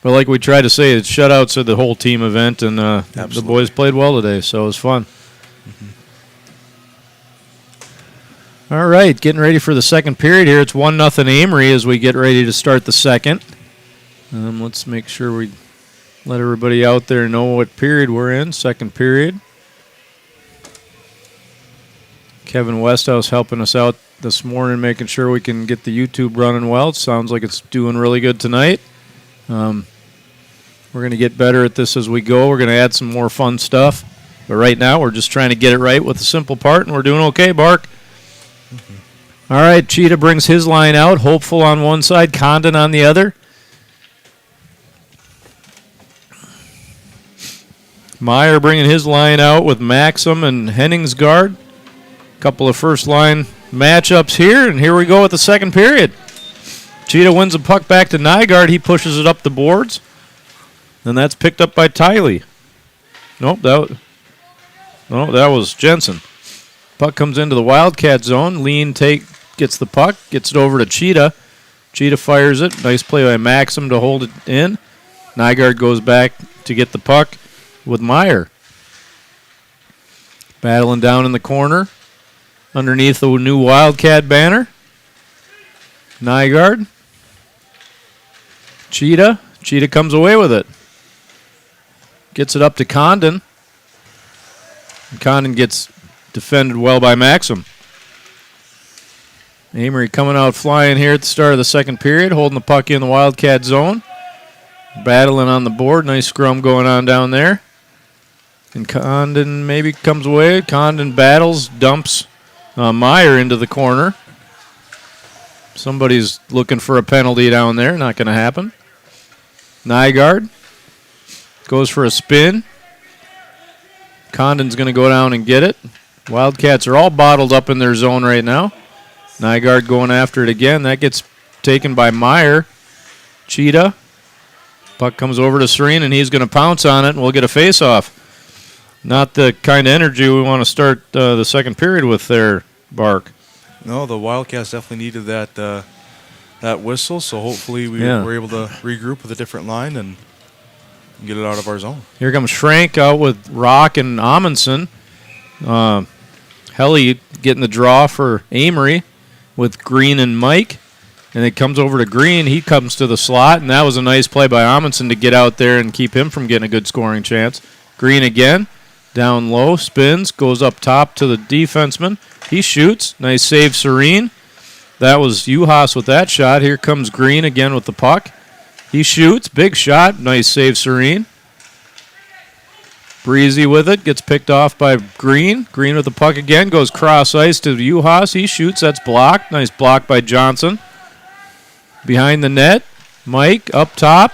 But like we try to say, it's shutouts are the whole team event, and the boys played well today, so it was fun. All right, getting ready for the second period here. It's 1-0 Amery as we get ready to start the second. Let's make sure we let everybody out there know what period we're in. Second period. Kevin Westhouse helping us out this morning, making sure we can get the YouTube running well. It sounds like it's doing really good tonight. We're going to get better at this as we go. We're going to add some more fun stuff. But right now, we're just trying to get it right with the simple part, and we're doing okay, Bark. All right, Cheetah brings his line out. Hopeful on one side, Condon on the other. Meyer bringing his line out with Maxim and Henningsgaard. Couple of first-line matchups here, and here we go with the second period. Cheetah wins the puck back to Nygaard. He pushes it up the boards. And that's picked up by Tiley. Nope, that was Jensen. Puck comes into the Wildcat zone. Lean gets the puck, gets it over to Cheetah. Cheetah fires it. Nice play by Maxim to hold it in. Nygaard goes back to get the puck with Meyer. Battling down in the corner. underneath the new Wildcat banner. Nygaard. Cheetah. Cheetah comes away with it. Gets it up to Condon. And Condon gets defended well by Maxim. Amery coming out flying here at the start of the second period, holding the puck in the Wildcat zone. Battling on the board. Nice scrum going on down there. And Condon maybe comes away. Condon battles, dumps Meyer into the corner. Somebody's looking for a penalty down there. Not going to happen. Nygaard goes for a spin. Condon's going to go down and get it. Wildcats are all bottled up in their zone right now. Nygaard going after it again. That gets taken by Meyer. Cheetah. Puck comes over to Serene, and he's going to pounce on it, and we'll get a face-off. Not the kind of energy we want to start the second period with there, Bark. No, the Wildcats definitely needed that whistle, so hopefully we were able to regroup with a different line and get it out of our zone. Here comes Schrank out with Rock and Amundsen. Helly getting the draw for Amery with Green and Mike. And it comes over to Green. He comes to the slot, and that was a nice play by Amundsen to get out there and keep him from getting a good scoring chance. Green again, down low, spins, goes up top to the defenseman. He shoots. Nice save, Serene. That was Uhas with that shot. Here comes Green again with the puck. He shoots. Big shot. Nice save, Serene. Breezy with it. Gets picked off by Green. Green with the puck again. Goes cross ice to Uhas. He shoots. That's blocked. Nice block by Johnson. Behind the net. Mike up top.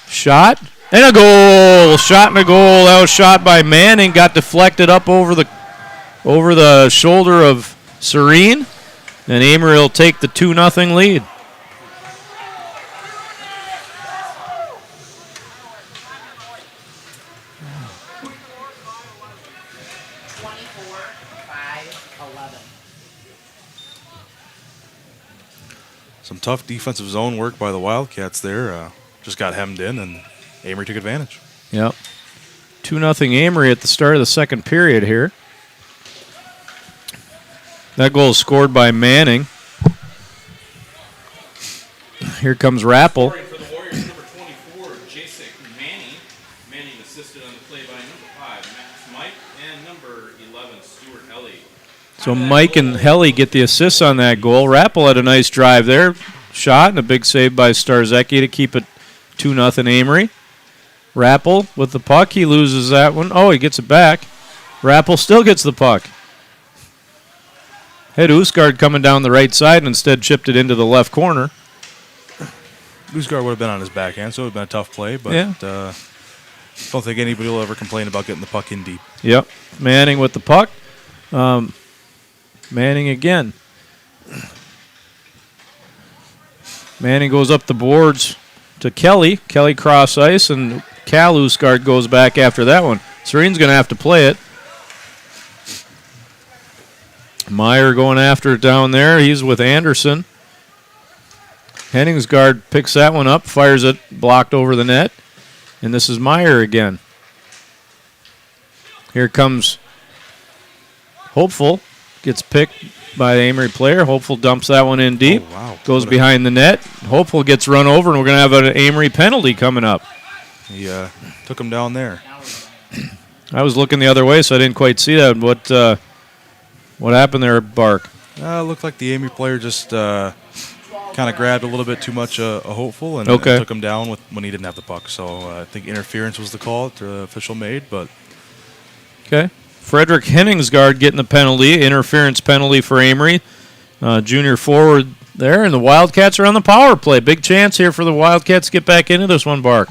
Shot. And a goal. Shot and a goal. That was shot by Manning. Got deflected up over the shoulder of Serene. And Amery will take the 2-0 lead. Some tough defensive zone work by the Wildcats there. Just got hemmed in, and Amery took advantage. Yep. 2-0 Amery at the start of the second period here. That goal is scored by Manning. Here comes Rappel. Scoring for the Warriors, number 24, Jacek Manning. Manning assisted on the play by number 5, Max Mike, and number 11, Stuart Helly. So Mike and Helly get the assists on that goal. Rappel had a nice drive there. Shot and a big save by Starzecki to keep it 2-0 Amery. Rappel with the puck. He loses that one. Oh, he gets it back. Rappel still gets the puck. Had Usgaard coming down the right side and instead chipped it into the left corner. Usgaard would have been on his backhand, so it would have been a tough play, but don't think anybody will ever complain about getting the puck in deep. Yep. Manning with the puck. Manning again. Manning goes up the boards to Kelly. Kelly cross ice, and Cal Usgaard goes back after that one. Serene's going to have to play it. Meyer going after it down there. He's with Anderson. Henningsgaard picks that one up, fires it, blocked over the net. And this is Meyer again. Here comes Hopeful. Gets picked by the Amery player. Hopeful dumps that one in deep. Oh, wow. Goes behind the net. Hopeful gets run over, and we're going to have an Amery penalty coming up. He took him down there. I was looking the other way, so I didn't quite see that. What happened there, Bark? Looked like the Amery player just kind of grabbed a little bit too much a Hopeful and took him down when he didn't have the puck. So I think interference was the call the official made. But okay. Frederick Henningsgaard getting the penalty, interference penalty for Amery. Junior forward there, and the Wildcats are on the power play. Big chance here for the Wildcats to get back into this one, Bark.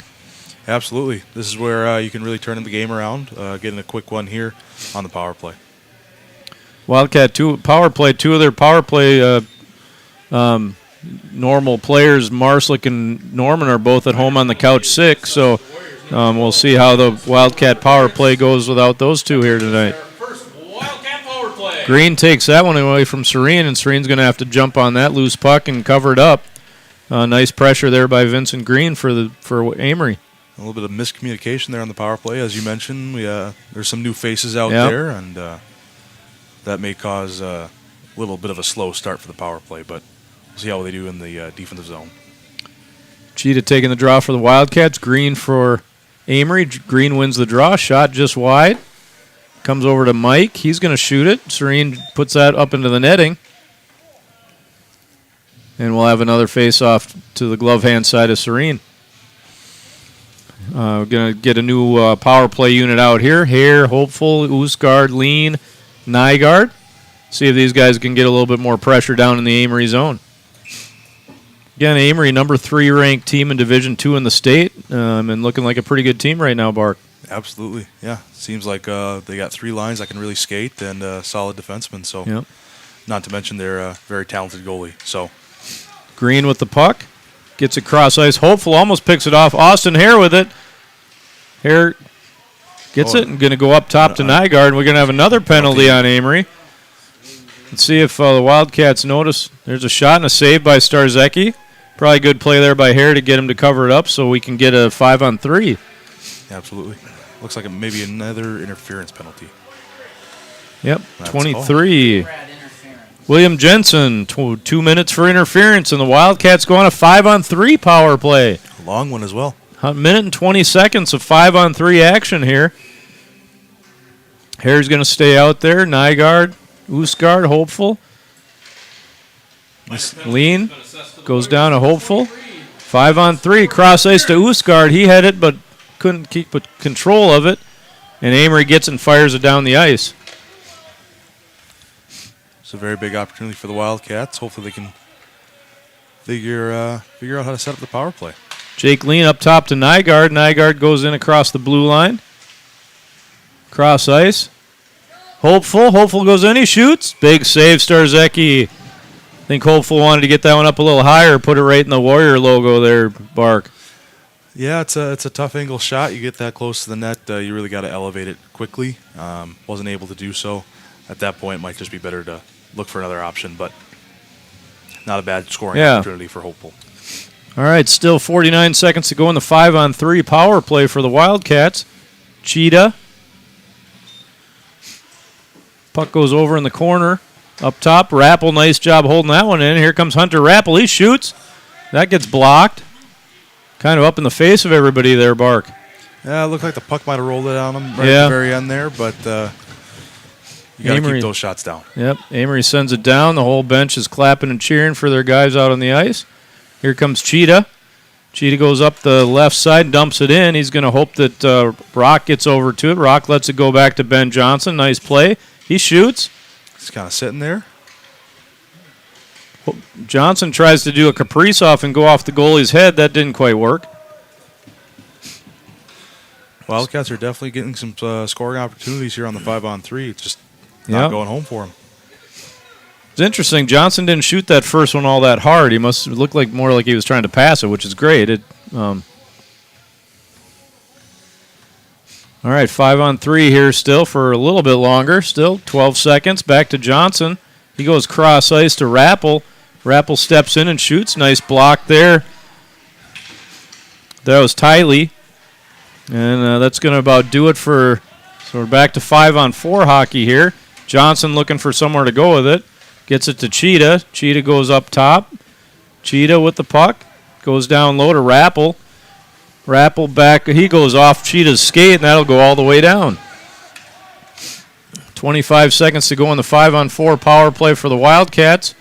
Absolutely. This is where you can really turn the game around, getting a quick one here on the power play. Wildcat power play. Two of their power play normal players, Marslick and Norman, are both at home on the couch sick. So we'll see how the Wildcat power play goes without those two here tonight. First Wildcat power play. Green takes that one away from Serene, and Serene's going to have to jump on that loose puck and cover it up. Nice pressure there by Vincent Green for Amery. A little bit of miscommunication there on the power play, as you mentioned. There's some new faces out there, and that may cause little bit of a slow start for the power play, but we'll see how they do in the defensive zone. Cheetah taking the draw for the Wildcats. Green for Amery. Green wins the draw. Shot just wide. Comes over to Mike. He's going to shoot it. Serene puts that up into the netting. And we'll have another face-off to the glove hand side of Serene. We're going to get a new power play unit out here. Hare, Hopeful, Oosgaard, Lean, Nygaard. See if these guys can get a little bit more pressure down in the Amery zone. Again, Amery, number 3 ranked team in Division II in the state, and looking like a pretty good team right now, Bark. Absolutely, yeah. Seems like they got 3 lines that can really skate and solid defensemen. So, Yep. Not to mention they're a very talented goalie. So, Green with the puck. Gets it cross ice. Hopeful almost picks it off. Austin Hare with it. Hare gets it and going to go up top to Nygaard. And we're going to have another penalty on Amery. Let's see if the Wildcats notice. There's a shot and a save by Starzecki. Probably a good play there by Hare to get him to cover it up so we can get a 5-on-3. absolutely. Looks like maybe another interference penalty. Yep, That's 23. Brad interference. William Jensen, 2 minutes for interference, and the Wildcats go on a 5-on-3 power play. A long one as well. A minute and 20 seconds of 5-on-3 action here. Hare's going to stay out there. Nygaard, Oosgaard, Hopeful. Lean goes down to Hopeful. 5-on-3, cross ice to Oosgaard. He had it, but couldn't keep control of it. And Amery gets and fires it down the ice. It's a very big opportunity for the Wildcats. Hopefully they can figure out how to set up the power play. Jake Lean up top to Nygaard. Nygaard goes in across the blue line. Cross ice. Hopeful. Hopeful goes in. He shoots. Big save, Starzecki. I think Hopeful wanted to get that one up a little higher. Put it right in the Warrior logo there, Bark. Yeah, it's a tough angle shot. You get that close to the net, you really got to elevate it quickly. Wasn't able to do so. At that point, it might just be better to look for another option, but not a bad scoring opportunity for Hopeful. All right, still 49 seconds to go in the 5-on-3 power play for the Wildcats. Cheetah. Puck goes over in the corner. Up top, Rappel, nice job holding that one in. Here comes Hunter Rappel. He shoots. That gets blocked. Kind of up in the face of everybody there, Bark. Yeah, it looked like the puck might have rolled it on him right at the very end there, but you got to keep those shots down. Yep, Amery sends it down. The whole bench is clapping and cheering for their guys out on the ice. Here comes Cheetah. Cheetah goes up the left side and dumps it in. He's going to hope that Rock gets over to it. Rock lets it go back to Ben Johnson. Nice play. He shoots. He's kind of sitting there. Johnson tries to do a caprice-off and go off the goalie's head. That didn't quite work. Wildcats are definitely getting some scoring opportunities here on the 5-on-3. It's just not going home for them. It's interesting. Johnson didn't shoot that first one all that hard. He must look like more like he was trying to pass it, which is great. All right, 5-on-3 here still for a little bit longer. Still 12 seconds. Back to Johnson. He goes cross ice to Rappel. Rappel steps in and shoots. Nice block there. That was Tiley. And that's going to about do it for. So we're back to 5-on-4 hockey here. Johnson looking for somewhere to go with it. Gets it to Cheetah. Cheetah goes up top. Cheetah with the puck. Goes down low to Rappel. Rappel back. He goes off Cheetah's skate, and that'll go all the way down. 25 seconds to go in the 5-on-4 power play for the Wildcats.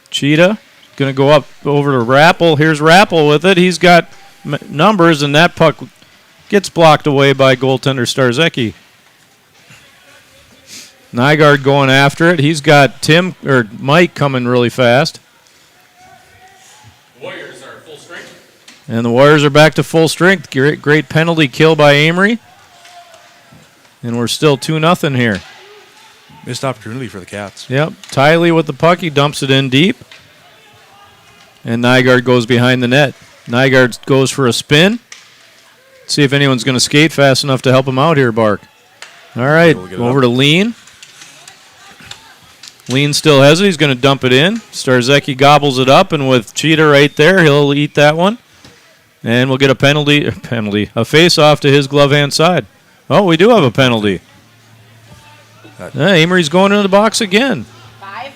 Cheetah going to go up over to Rappel. Here's Rappel with it. He's got numbers, and that puck gets blocked away by goaltender Starzecki. Nygaard going after it. He's got Mike coming really fast. Warriors are full strength. And the Warriors are back to full strength. Great penalty kill by Amery. And we're still 2-0 here. Missed opportunity for the Cats. Yep. Tiley with the puck. He dumps it in deep. And Nygaard goes behind the net. Nygaard goes for a spin. See if anyone's going to skate fast enough to help him out here, Bark. All right. Go over to Lean. Lean still has it. He's going to dump it in. Starzecki gobbles it up, and with Cheetah right there, he'll eat that one. And we'll get a face-off to his glove hand side. Oh, we do have a penalty. Amery's going into the box again. 5.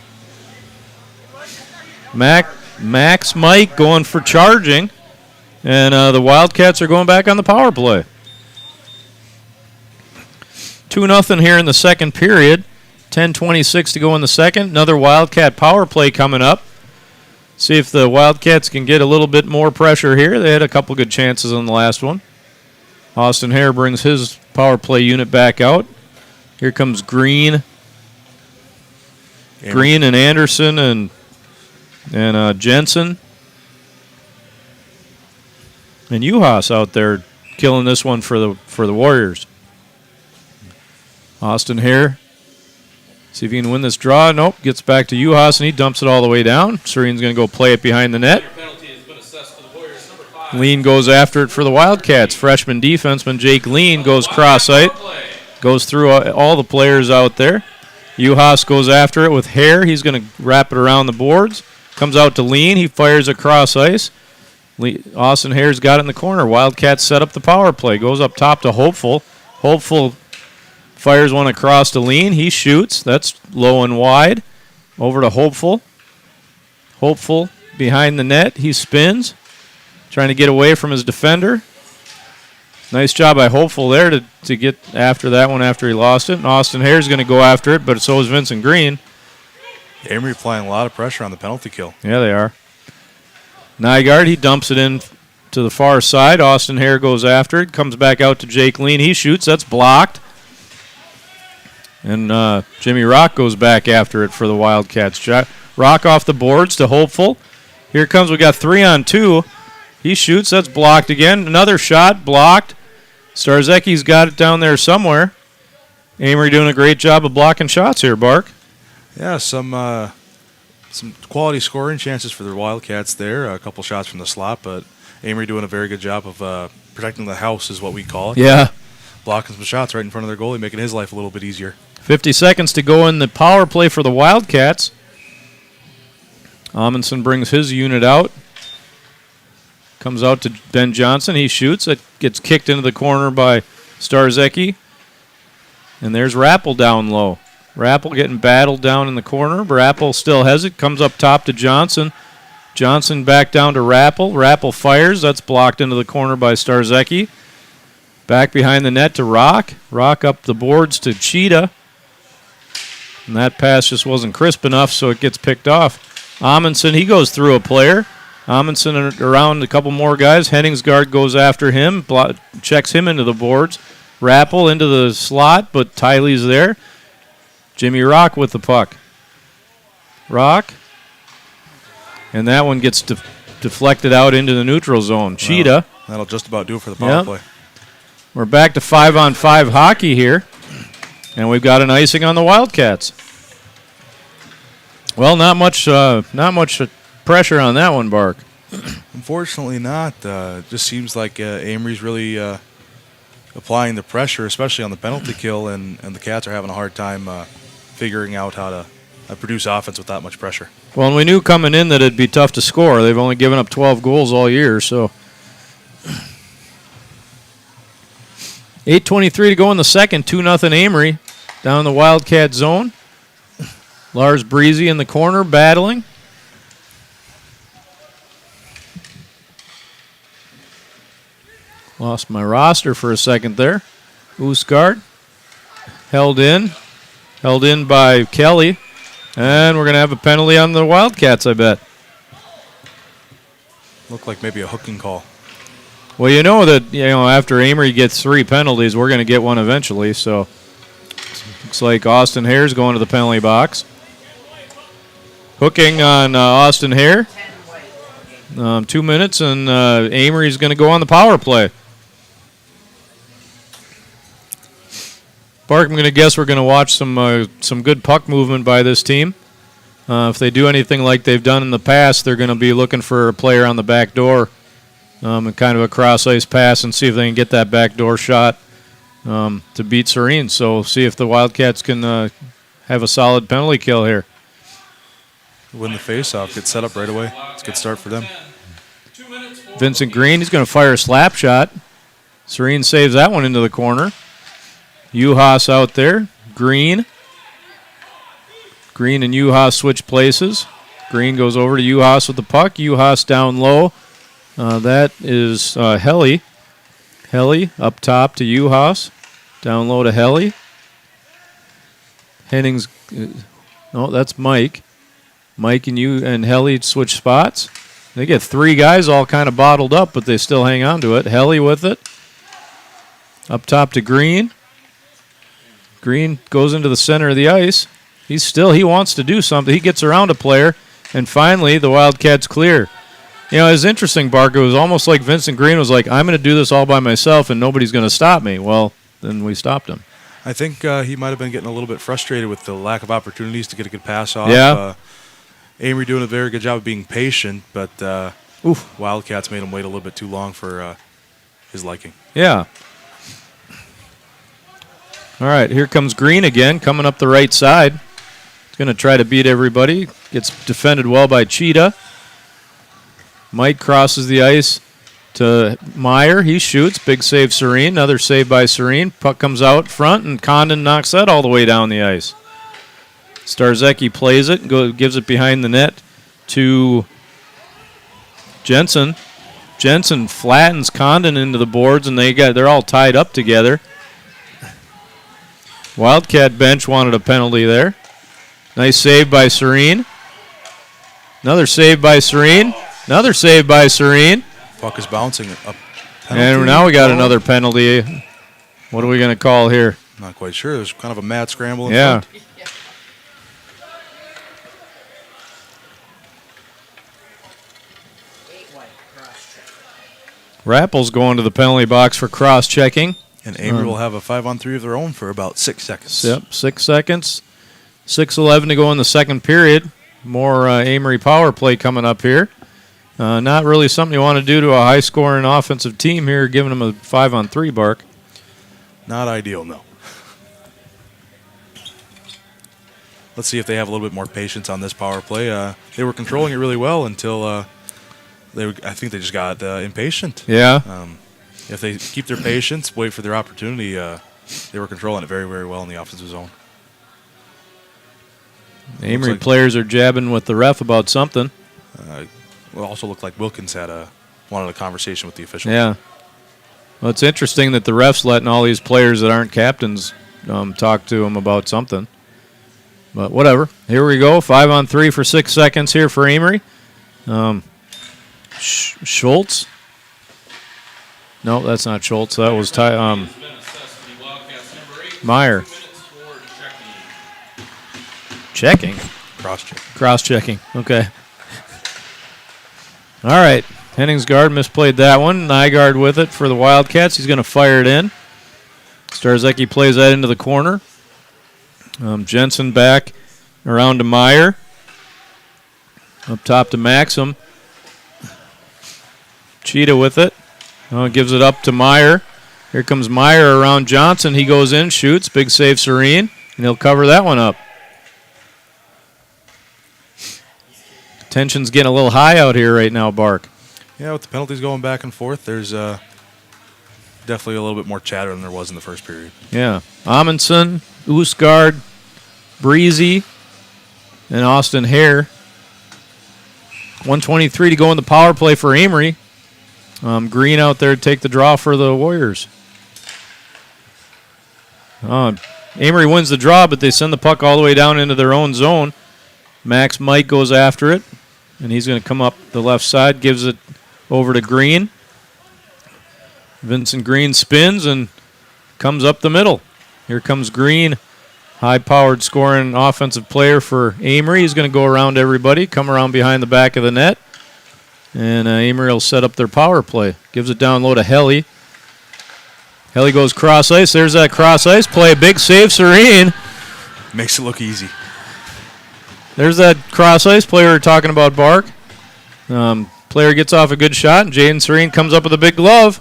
Max Mike going for charging. And the Wildcats are going back on the power play. 2-0 here in the second period. 10:26 to go in the second. Another Wildcat power play coming up. See if the Wildcats can get a little bit more pressure here. They had a couple good chances on the last one. Austin Hare brings his power play unit back out. Here comes Green. Green and Anderson and Jensen. And Uhas out there killing this one for the Warriors. Austin Hare. See if he can win this draw. Nope. Gets back to Uhas, and he dumps it all the way down. Serene's going to go play it behind the net. Lean goes after it for the Wildcats. Freshman defenseman Jake Lean goes cross-site. Goes through all the players out there. Uhas goes after it with Hare. He's going to wrap it around the boards. Comes out to Lean. He fires across ice. Austin Hare's got it in the corner. Wildcats set up the power play. Goes up top to Hopeful. Hopeful fires one across to Lean. He shoots. That's low and wide. Over to Hopeful. Hopeful behind the net. He spins. Trying to get away from his defender. Nice job by Hopeful there to get after that one after he lost it. And Austin Hare's going to go after it, but so is Vincent Green. Amery applying a lot of pressure on the penalty kill. Yeah, they are. Nygaard, he dumps it in to the far side. Austin Hare goes after it. Comes back out to Jake Lean. He shoots. That's blocked. And Jimmy Rock goes back after it for the Wildcats. Rock off the boards to Hopeful. Here comes, we got 3-on-2. He shoots. That's blocked again. Another shot, blocked. Starzecki's got it down there somewhere. Amery doing a great job of blocking shots here, Bark. Yeah, some quality scoring chances for the Wildcats there. A couple shots from the slot, but Amery doing a very good job of protecting the house is what we call it. Yeah. Blocking some shots right in front of their goalie, making his life a little bit easier. 50 seconds to go in the power play for the Wildcats. Amundsen brings his unit out. Comes out to Ben Johnson. He shoots. It gets kicked into the corner by Starzecki. And there's Rappel down low. Rappel getting battled down in the corner. Rappel still has it. Comes up top to Johnson. Johnson back down to Rappel. Rappel fires. That's blocked into the corner by Starzecki. Back behind the net to Rock. Rock up the boards to Cheetah. And that pass just wasn't crisp enough, so it gets picked off. Amundsen, he goes through a player. Amundsen around a couple more guys. Henningsgaard goes after him, checks him into the boards. Rappel into the slot, but Tiley's there. Jimmy Rock with the puck. Rock. And that one gets deflected out into the neutral zone. Cheetah. Well, that'll just about do it for the power play. We're back to 5-on-5 hockey here. And we've got an icing on the Wildcats. Well, not much pressure on that one, Bark. Unfortunately not. Just seems like Amery's really applying the pressure, especially on the penalty kill, and the Cats are having a hard time figuring out how to produce offense with that much pressure. Well, and we knew coming in that it'd be tough to score. They've only given up 12 goals all year, so 8:23 to go in the second. 2-0 Amery down in the Wildcat zone. Lars Breezy in the corner battling. Lost my roster for a second there. Oosgaard held in by Kelly. And we're going to have a penalty on the Wildcats, I bet. Looked like maybe a hooking call. Well, you know that after Amery gets 3 penalties, we're going to get one eventually. So looks like Austin Hare's going to the penalty box. Hooking on Austin Hare. 2 minutes, and Amery's going to go on the power play. Bark, I'm going to guess we're going to watch some good puck movement by this team. If they do anything like they've done in the past, they're going to be looking for a player on the back door and kind of a cross-ice pass and see if they can get that back door shot to beat Serene. So see if the Wildcats can have a solid penalty kill here. Win the face-off, get set up right away. It's a good start for them. Vincent Green, he's going to fire a slap shot. Serene saves that one into the corner. Uhas out there. Green Green and Uhas switch places. Green goes over to Uhas with the puck. Uhas down low. That is Helly. Helly up top to Uhas. Down low to Helly. Hennings. No, that's Mike. Mike and Helly switch spots. They get 3 guys all kind of bottled up, but they still hang on to it. Helly with it. Up top to Green. Green goes into the center of the ice. He wants to do something. He gets around a player, and finally the Wildcats clear. You know, it was interesting, Barker. It was almost like Vincent Green was like, I'm going to do this all by myself, and nobody's going to stop me. Well, then we stopped him. I think he might have been getting a little bit frustrated with the lack of opportunities to get a good pass off. Yeah. Amery doing a very good job of being patient, but Wildcats made him wait a little bit too long for his liking. Yeah. All right, here comes Green again, coming up the right side. He's going to try to beat everybody. Gets defended well by Cheetah. Mike crosses the ice to Meyer. He shoots. Big save, Serene. Another save by Serene. Puck comes out front, and Condon knocks that all the way down the ice. Starzecki plays it, gives it behind the net to Jensen. Jensen flattens Condon into the boards, and they're all tied up together. Wildcat bench wanted a penalty there. Nice save by Serene. Another save by Serene. Another save by Serene. Puck is bouncing up. And now we got another penalty. What are we going to call here? Not quite sure. There's kind of a mad scramble in yeah. front. Rappel's going to the penalty box for cross-checking. And Amery will have a 5-on-3 of their own for about 6 seconds. Yep, 6 seconds. 6:11 to go in the second period. More Amery power play coming up here. Not really something you want to do to a high-scoring offensive team here, giving them a 5-on-3, Bark. Not ideal, no. Let's see if they have a little bit more patience on this power play. They were controlling it really well until I think they just got impatient. Yeah. If they keep their patience, wait for their opportunity, they were controlling it very, very well in the offensive zone. Amery players are jabbing with the ref about something. It also looked like Wilkins wanted a conversation with the official. Yeah. Well, it's interesting that the ref's letting all these players that aren't captains talk to him about something. But whatever. Here we go. 5-on-3 for 6 seconds here for Amery. Schultz. No, that's not Schultz. That was Meyer. Checking? Cross-checking. Okay. All right. Henningsgaard misplayed that one. Nygaard with it for the Wildcats. He's going to fire it in. Starzecki plays that into the corner. Jensen back around to Meyer. Up top to Maxim. Cheetah with it. Gives it up to Meyer. Here comes Meyer around Johnson. He goes in, shoots. Big save, Serene. And he'll cover that one up. Tension's getting a little high out here right now, Bark. Yeah, with the penalties going back and forth, there's definitely a little bit more chatter than there was in the first period. Yeah. Amundsen, Oosgaard, Breezy, and Austin Hare. 1:23 to go in the power play for Amery. Green out there to take the draw for the Warriors. Amery wins the draw, but they send the puck all the way down into their own zone. Max Mike goes after it, and he's going to come up the left side, gives it over to Green. Vincent Green spins and comes up the middle. Here comes Green, high-powered scoring offensive player for Amery. He's going to go around everybody, come around behind the back of the net. And Amery will set up their power play. Gives it down low to Helly. Helly goes cross ice. There's that cross ice play. Big save, Serene. Makes it look easy. There's that cross ice play we were talking about, Bark. Player gets off a good shot, and Jaden Serene comes up with a big glove.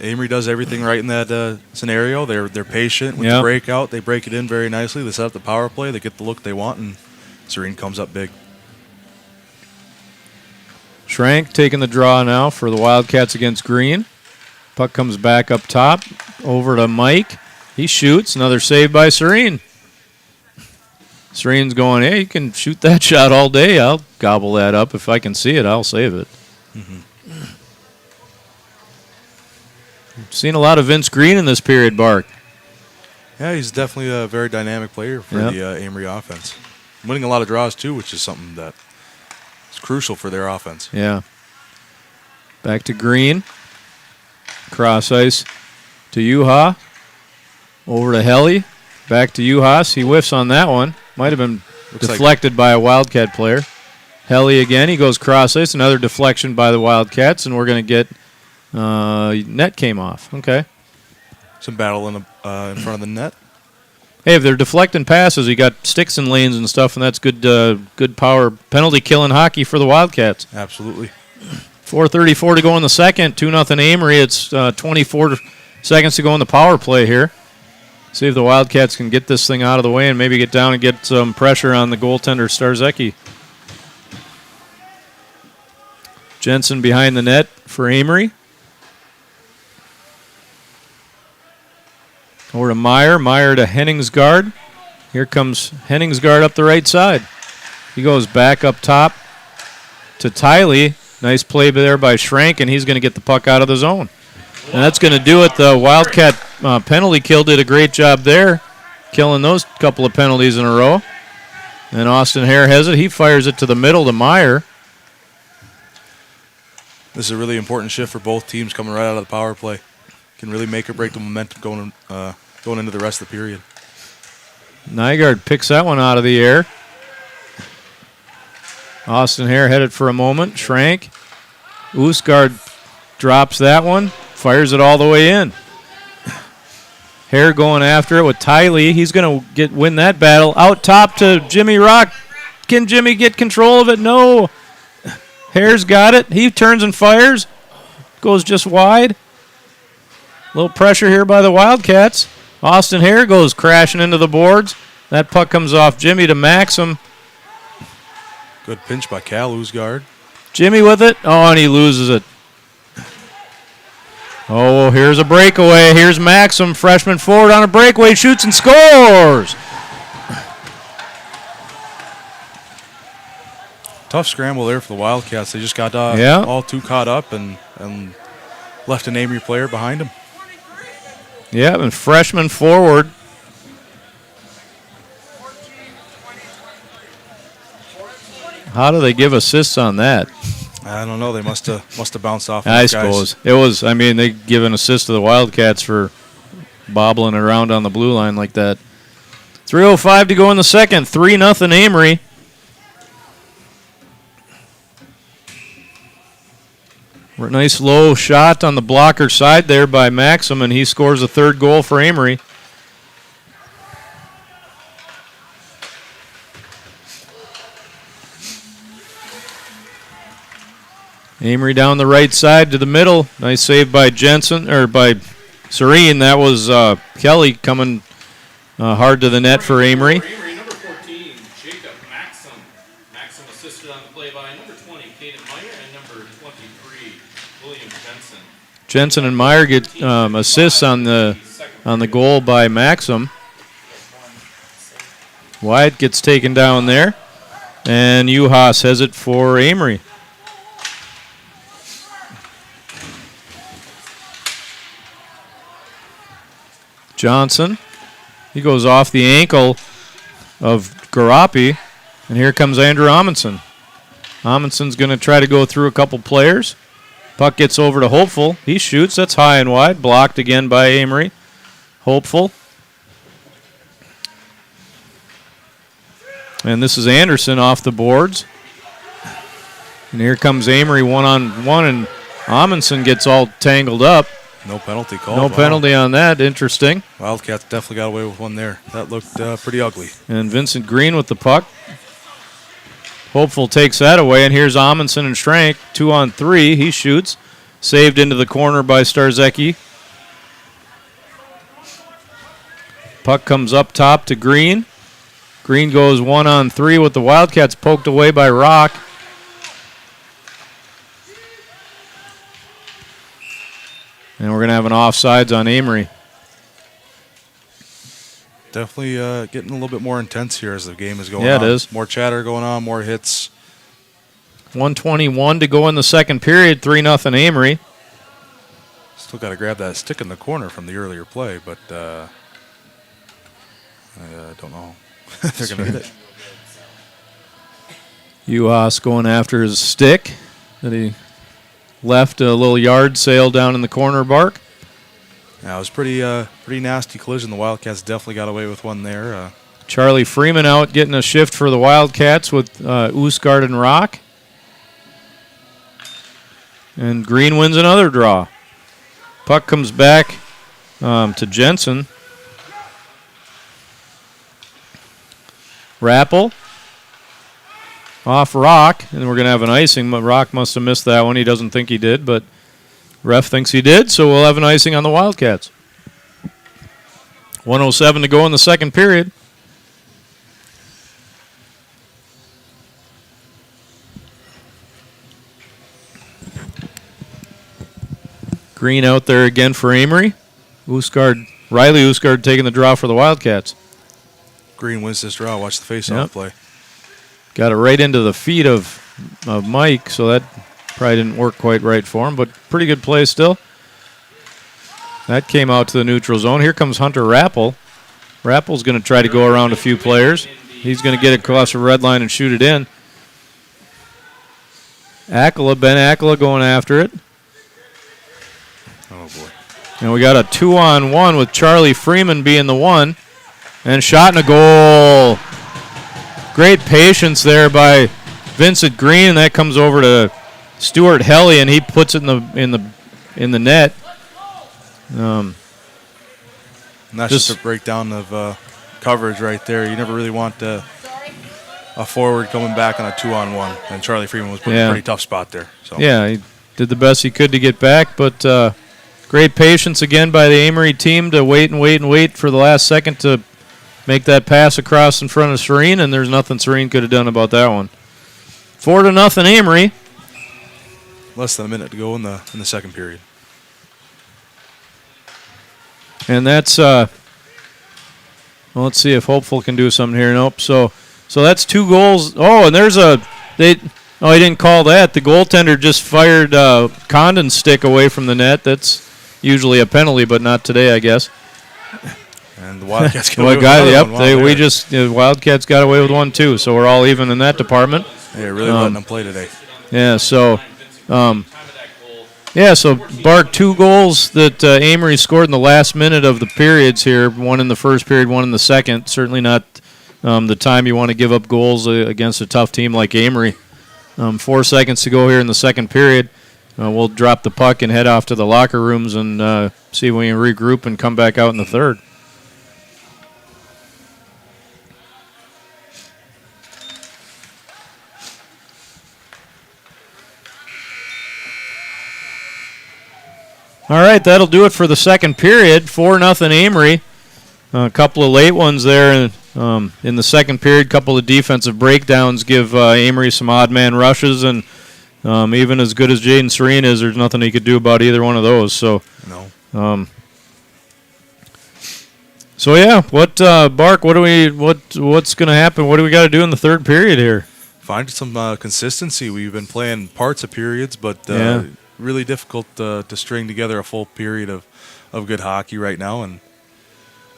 Amery does everything right in that scenario. They're patient with the breakout. They break it in very nicely. They set up the power play. They get the look they want, and Serene comes up big. Schrank taking the draw now for the Wildcats against Green. Puck comes back up top, over to Mike. He shoots. Another save by Serene. Serene's going, hey, you can shoot that shot all day. I'll gobble that up. If I can see it, I'll save it. Seen a lot of Vince Green in this period, Bark. Yeah, he's definitely a very dynamic player for the Amery offense. Winning a lot of draws, too, which is something that is crucial for their offense. Yeah. Back to Green. Cross ice to Juha. Over to Helly. Back to Juhas. He whiffs on that one. Might have been deflected by a Wildcat player. Helly again. He goes cross ice. Another deflection by the Wildcats, and we're going to get net came off. Okay. Some battle in front of the net. Hey, if they're deflecting passes, you got sticks and lanes and stuff, and that's good good power penalty killing hockey for the Wildcats. Absolutely. 4:34 to go in the second. 2-0 Amery. It's 24 seconds to go in the power play here. See if the Wildcats can get this thing out of the way and maybe get down and get some pressure on the goaltender, Starzecki. Jensen behind the net for Amery. Over to Meyer. Meyer to Henningsgaard. Here comes Henningsgaard up the right side. He goes back up top to Tiley. Nice play there by Schrank, and he's going to get the puck out of the zone. And that's going to do it. The Wildcat penalty kill did a great job there, killing those couple of penalties in a row. And Austin Hare has it. He fires it to the middle to Meyer. This is a really important shift for both teams coming right out of the power play. Can really make or break the momentum going into the rest of the period. Nygaard picks that one out of the air. Austin Hare headed for a moment. Schrank. Oosgaard drops that one. Fires it all the way in. Hare going after it with Tiley. He's going to win that battle. Out top to Jimmy Rock. Can Jimmy get control of it? No. Hare's got it. He turns and fires. Goes just wide. A little pressure here by the Wildcats. Austin Hare goes crashing into the boards. That puck comes off Jimmy to Maxim. Good pinch by Cal Oosgaard. Jimmy with it. Oh, and he loses it. Oh, here's a breakaway. Here's Maxim, freshman forward on a breakaway, shoots and scores. Tough scramble there for the Wildcats. They just got all too caught up and left an Amery player behind him. Yeah, and freshman forward. How do they give assists on that? I don't know. They must have bounced off. I suppose it was. I mean, they give an assist to the Wildcats for bobbling around on the blue line like that. 3:05 to go in the second. 3-0 Amery. Nice low shot on the blocker side there by Maxim, and he scores the third goal for Amery. Amery down the right side to the middle. Nice save by Jensen, or by Serene. That was Kelly coming hard to the net for Amery. Amery, number 14, Jacob Maxim. Maxim assisted on the play by number 20, Caden Meyer, and number 23, William Jensen. Jensen and Meyer get assists on the goal by Maxim. Wyatt gets taken down there, and Juhas has it for Amery. Johnson. He goes off the ankle of Garapi, and here comes Andrew Amundsen. Amundsen's going to try to go through a couple players. Puck gets over to Hopeful. He shoots. That's high and wide. Blocked again by Amery. Hopeful. And this is Anderson off the boards. And here comes Amery one-on-one, and Amundsen gets all tangled up. No penalty call. No penalty on that. Interesting. Wildcats definitely got away with one there. That looked pretty ugly. And Vincent Green with the puck. Hopeful takes that away, and here's Amundsen and Schrank. 2-on-3. He shoots. Saved into the corner by Starzecki. Puck comes up top to Green. Green goes 1-on-3 with the Wildcats poked away by Rock. And we're going to have an offsides on Amery. definitely getting a little bit more intense here as the game is going on. Yeah, it is. More chatter going on, more hits. 1:21 to go in the second period, 3-0 Amery. Still got to grab that stick in the corner from the earlier play, but I don't know. They're going to get it. Uhas going after his stick that he left a little yard sale down in the corner, Bark. Yeah, it was pretty nasty collision. The Wildcats definitely got away with one there. Charlie Freeman out getting a shift for the Wildcats with Oosgaard and Rock. And Green wins another draw. Puck comes back to Jensen. Rappel. Off Rock, and we're going to have an icing. But Rock must have missed that one. He doesn't think he did, but ref thinks he did, so we'll have an icing on the Wildcats. 1:07 to go in the second period. Green out there again for Amery. Riley Oosgaard taking the draw for the Wildcats. Green wins this draw. Watch the face-off play. Got it right into the feet of Mike, so that probably didn't work quite right for him, but pretty good play still. That came out to the neutral zone. Here comes Hunter Rappel. Rappel's going to try to go around a few players. He's going to get across the red line and shoot it in. Ben Akela going after it. Oh, boy. And we got a 2-on-1 with Charlie Freeman being the one. And shot and a goal. Great patience there by Vincent Green, and that comes over to Stuart Helly, and he puts it in the net. And that's just a breakdown of coverage right there. You never really want a forward coming back on a 2-on-1, and Charlie Freeman was put in a pretty tough spot there. So. Yeah, he did the best he could to get back, but great patience again by the Amery team to wait for the last second to make that pass across in front of Serene, and there's nothing Serene could have done about that one. 4-0 Amery. Less than a minute to go in the second period. And that's well, let's see if Hopeful can do something here. Nope. So that's 2 goals. Oh, and there's he didn't call that. The goaltender just fired Condon's stick away from the net. That's usually a penalty, but not today, I guess. And the Wildcats got away with one. The Wildcats got away with one too, so we're all even in that department. Yeah, really letting them play today. Yeah, so Bart, 2 goals that Amery scored in the last minute of the periods here, one in the first period, one in the second. Certainly not the time you want to give up goals against a tough team like Amery. 4 seconds to go here in the second period. We'll drop the puck and head off to the locker rooms and see if we can regroup and come back out in the third. All right, that'll do it for the second period. 4-0 Amery. A couple of late ones there in the second period. Couple of defensive breakdowns give Amery some odd man rushes, and even as good as Jaden Serene is, there's nothing he could do about either one of those. So no. So yeah, Bark? What's going to happen? What do we got to do in the third period here? Find some consistency. We've been playing parts of periods, but really difficult to string together a full period of good hockey right now. And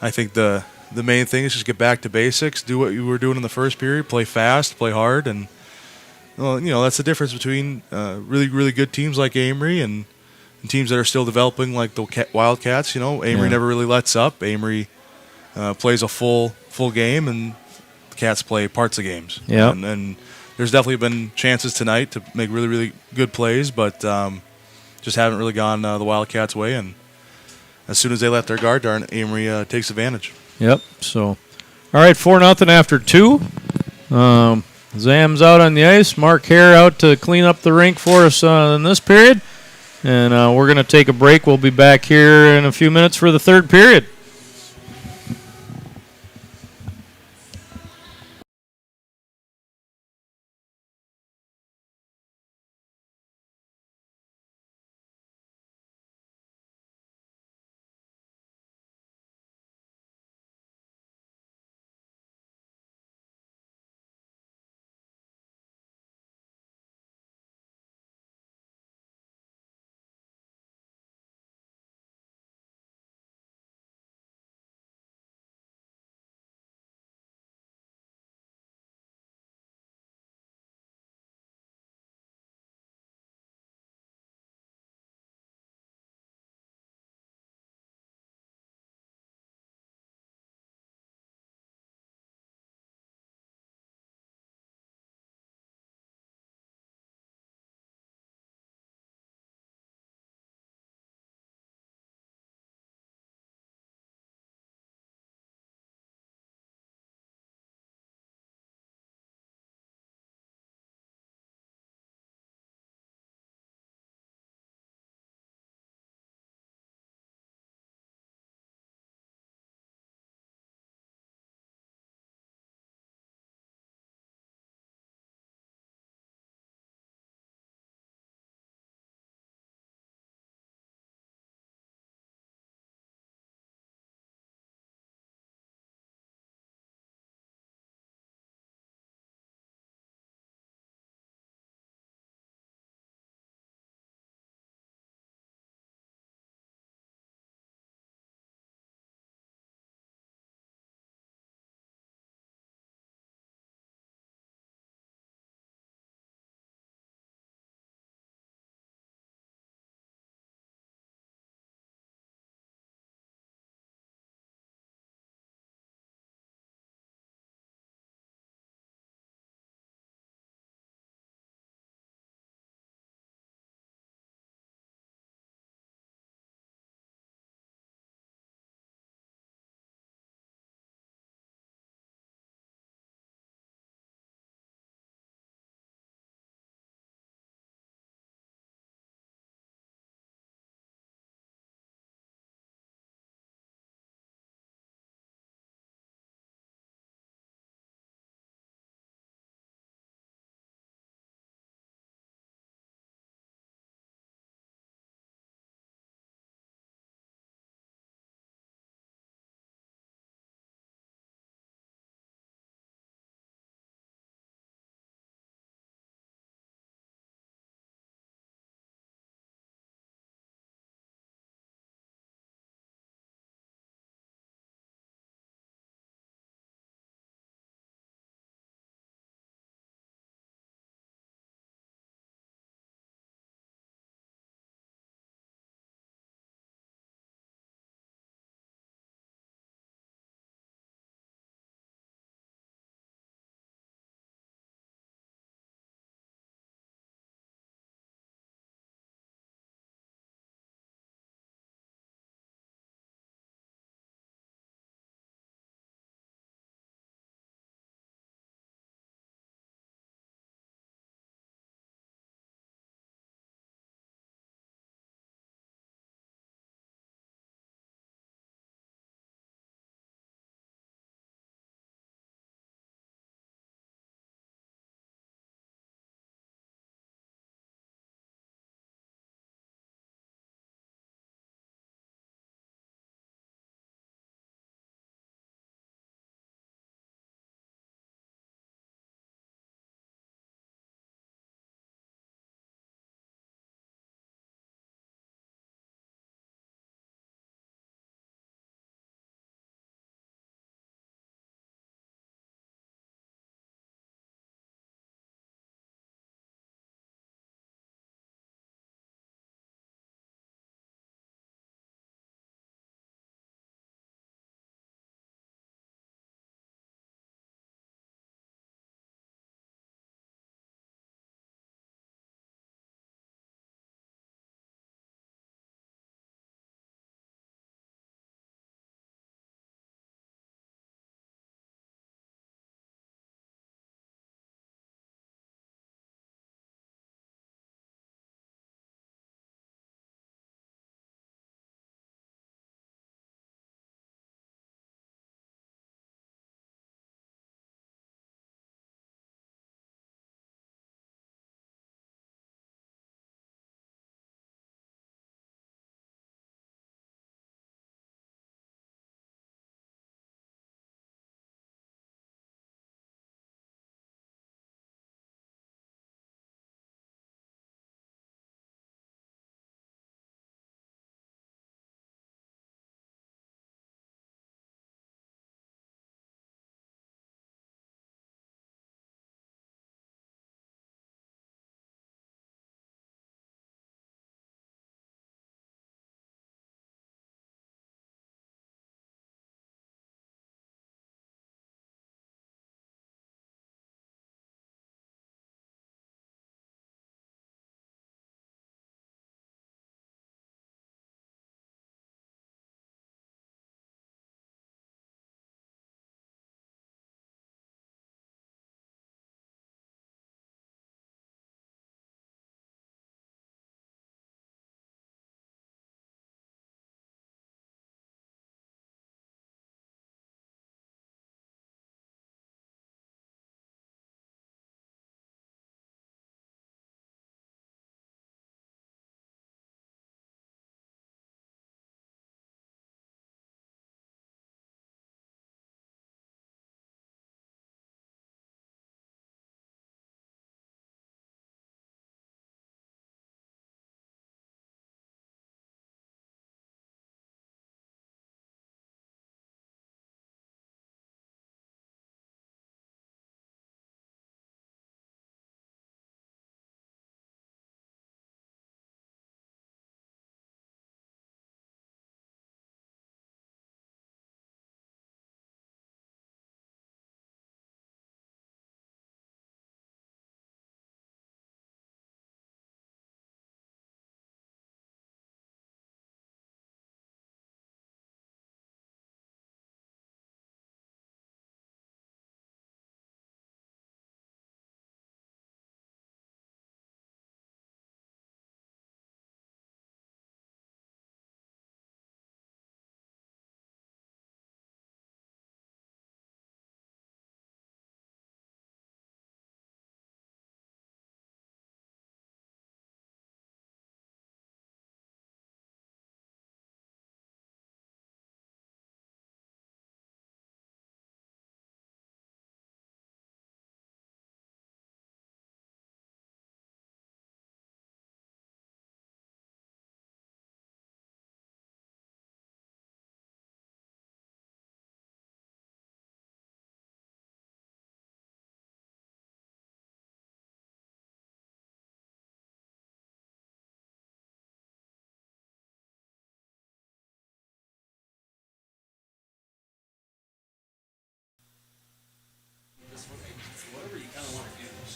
I think the main thing is just get back to basics, do what you were doing in the first period, play fast, play hard, and that's the difference between really good teams like Amery and teams that are still developing like the Wildcats. Amery never really lets up. Amery plays a full game, and the Cats play parts of games. Yeah, and there's definitely been chances tonight to make really good plays, but just haven't really gone the Wildcats' way. And as soon as they let their guard down, Amery takes advantage. Yep. So, all right, 4-0 after 2. Zam's out on the ice. Mark Hare out to clean up the rink for us in this period. And we're going to take a break. We'll be back here in a few minutes for the third period.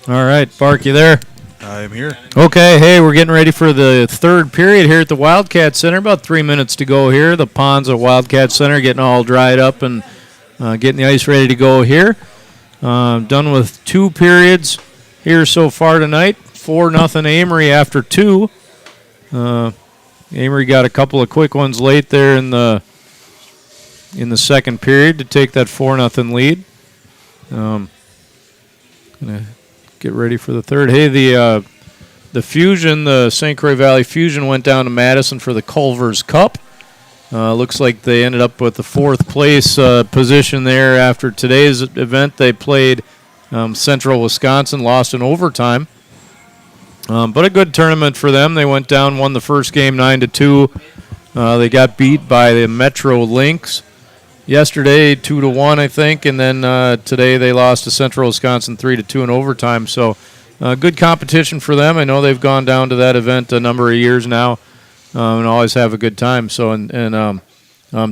All right, Bark, you there? I'm here. Okay, hey, we're getting ready for the third period here at the Wildcat Center. About 3 minutes to go here. The ponds at Wildcat Center getting all dried up and getting the ice ready to go here. Done with 2 periods here so far tonight. 4-0 Amery after 2. Amery got a couple of quick ones late there in the second period to take that 4-0 lead. Gonna get ready for the third. Hey, the Fusion, the St. Croix Valley Fusion, went down to Madison for the Culver's Cup. Looks like they ended up with the 4th place position there after today's event. They played Central Wisconsin, lost in overtime. But a good tournament for them. They went down, won the first game 9-2. They got beat by the Metro Lynx yesterday 2-1, I think, and then today they lost to Central Wisconsin 3-2 in overtime. So good competition for them. I know they've gone down to that event a number of years now and always have a good time. So and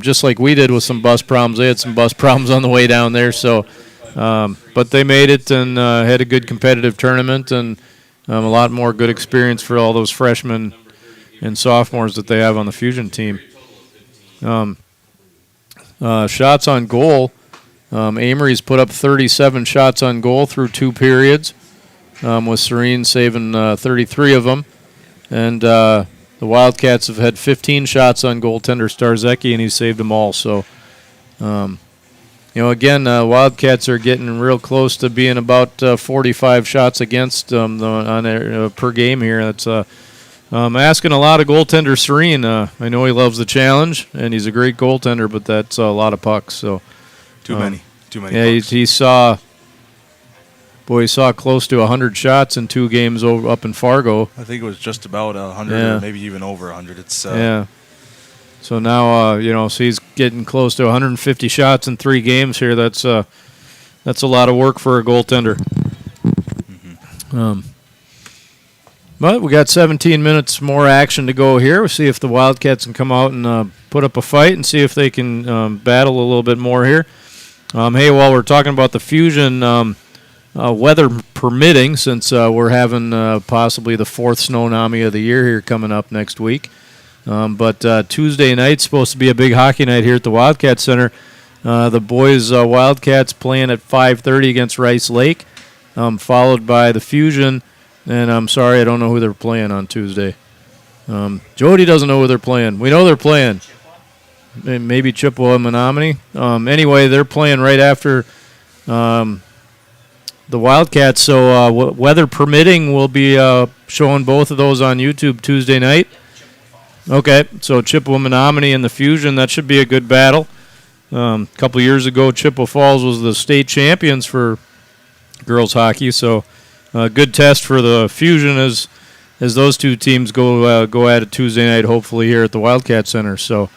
just like we did with some bus problems, they had some bus problems on the way down there. So, but they made it and had a good competitive tournament and a lot more good experience for all those freshmen and sophomores that they have on the Fusion team. Shots on goal. Amery's put up 37 shots on goal through 2 periods, with Serene saving 33 of them. And the Wildcats have had 15 shots on goaltender Starzecki, and he saved them all. So, again, Wildcats are getting real close to being about 45 shots against per game here. That's asking a lot of goaltender Serene. I know he loves the challenge, and he's a great goaltender, but that's a lot of pucks. So Too many. Yeah, pucks. he saw close to 100 shots in 2 games up in Fargo. I think it was just about 100 Yeah. or maybe even over 100. It's Yeah. So now, so he's getting close to 150 shots in 3 games here. That's a lot of work for a goaltender. Mm-hmm. But we got 17 minutes more action to go here. We'll see if the Wildcats can come out and put up a fight and see if they can battle a little bit more here. Hey, while we're talking about the Fusion, weather permitting, since we're having possibly the 4th Snow-Nami of the year here coming up next week. But Tuesday night's supposed to be a big hockey night here at the Wildcat Center. The boys Wildcats playing at 5:30 against Rice Lake, followed by the Fusion. And I'm sorry, I don't know who they're playing on Tuesday. Jody doesn't know who they're playing. We know they're playing. Maybe Chippewa and Menominee. Anyway, they're playing right after the Wildcats. So weather permitting, we'll be showing both of those on YouTube Tuesday night. Okay, so Chippewa Menominee and the Fusion, that should be a good battle. A couple years ago, Chippewa Falls was the state champions for girls hockey, so good test for the Fusion as those 2 teams go at it Tuesday night, hopefully here at the Wildcat Center. So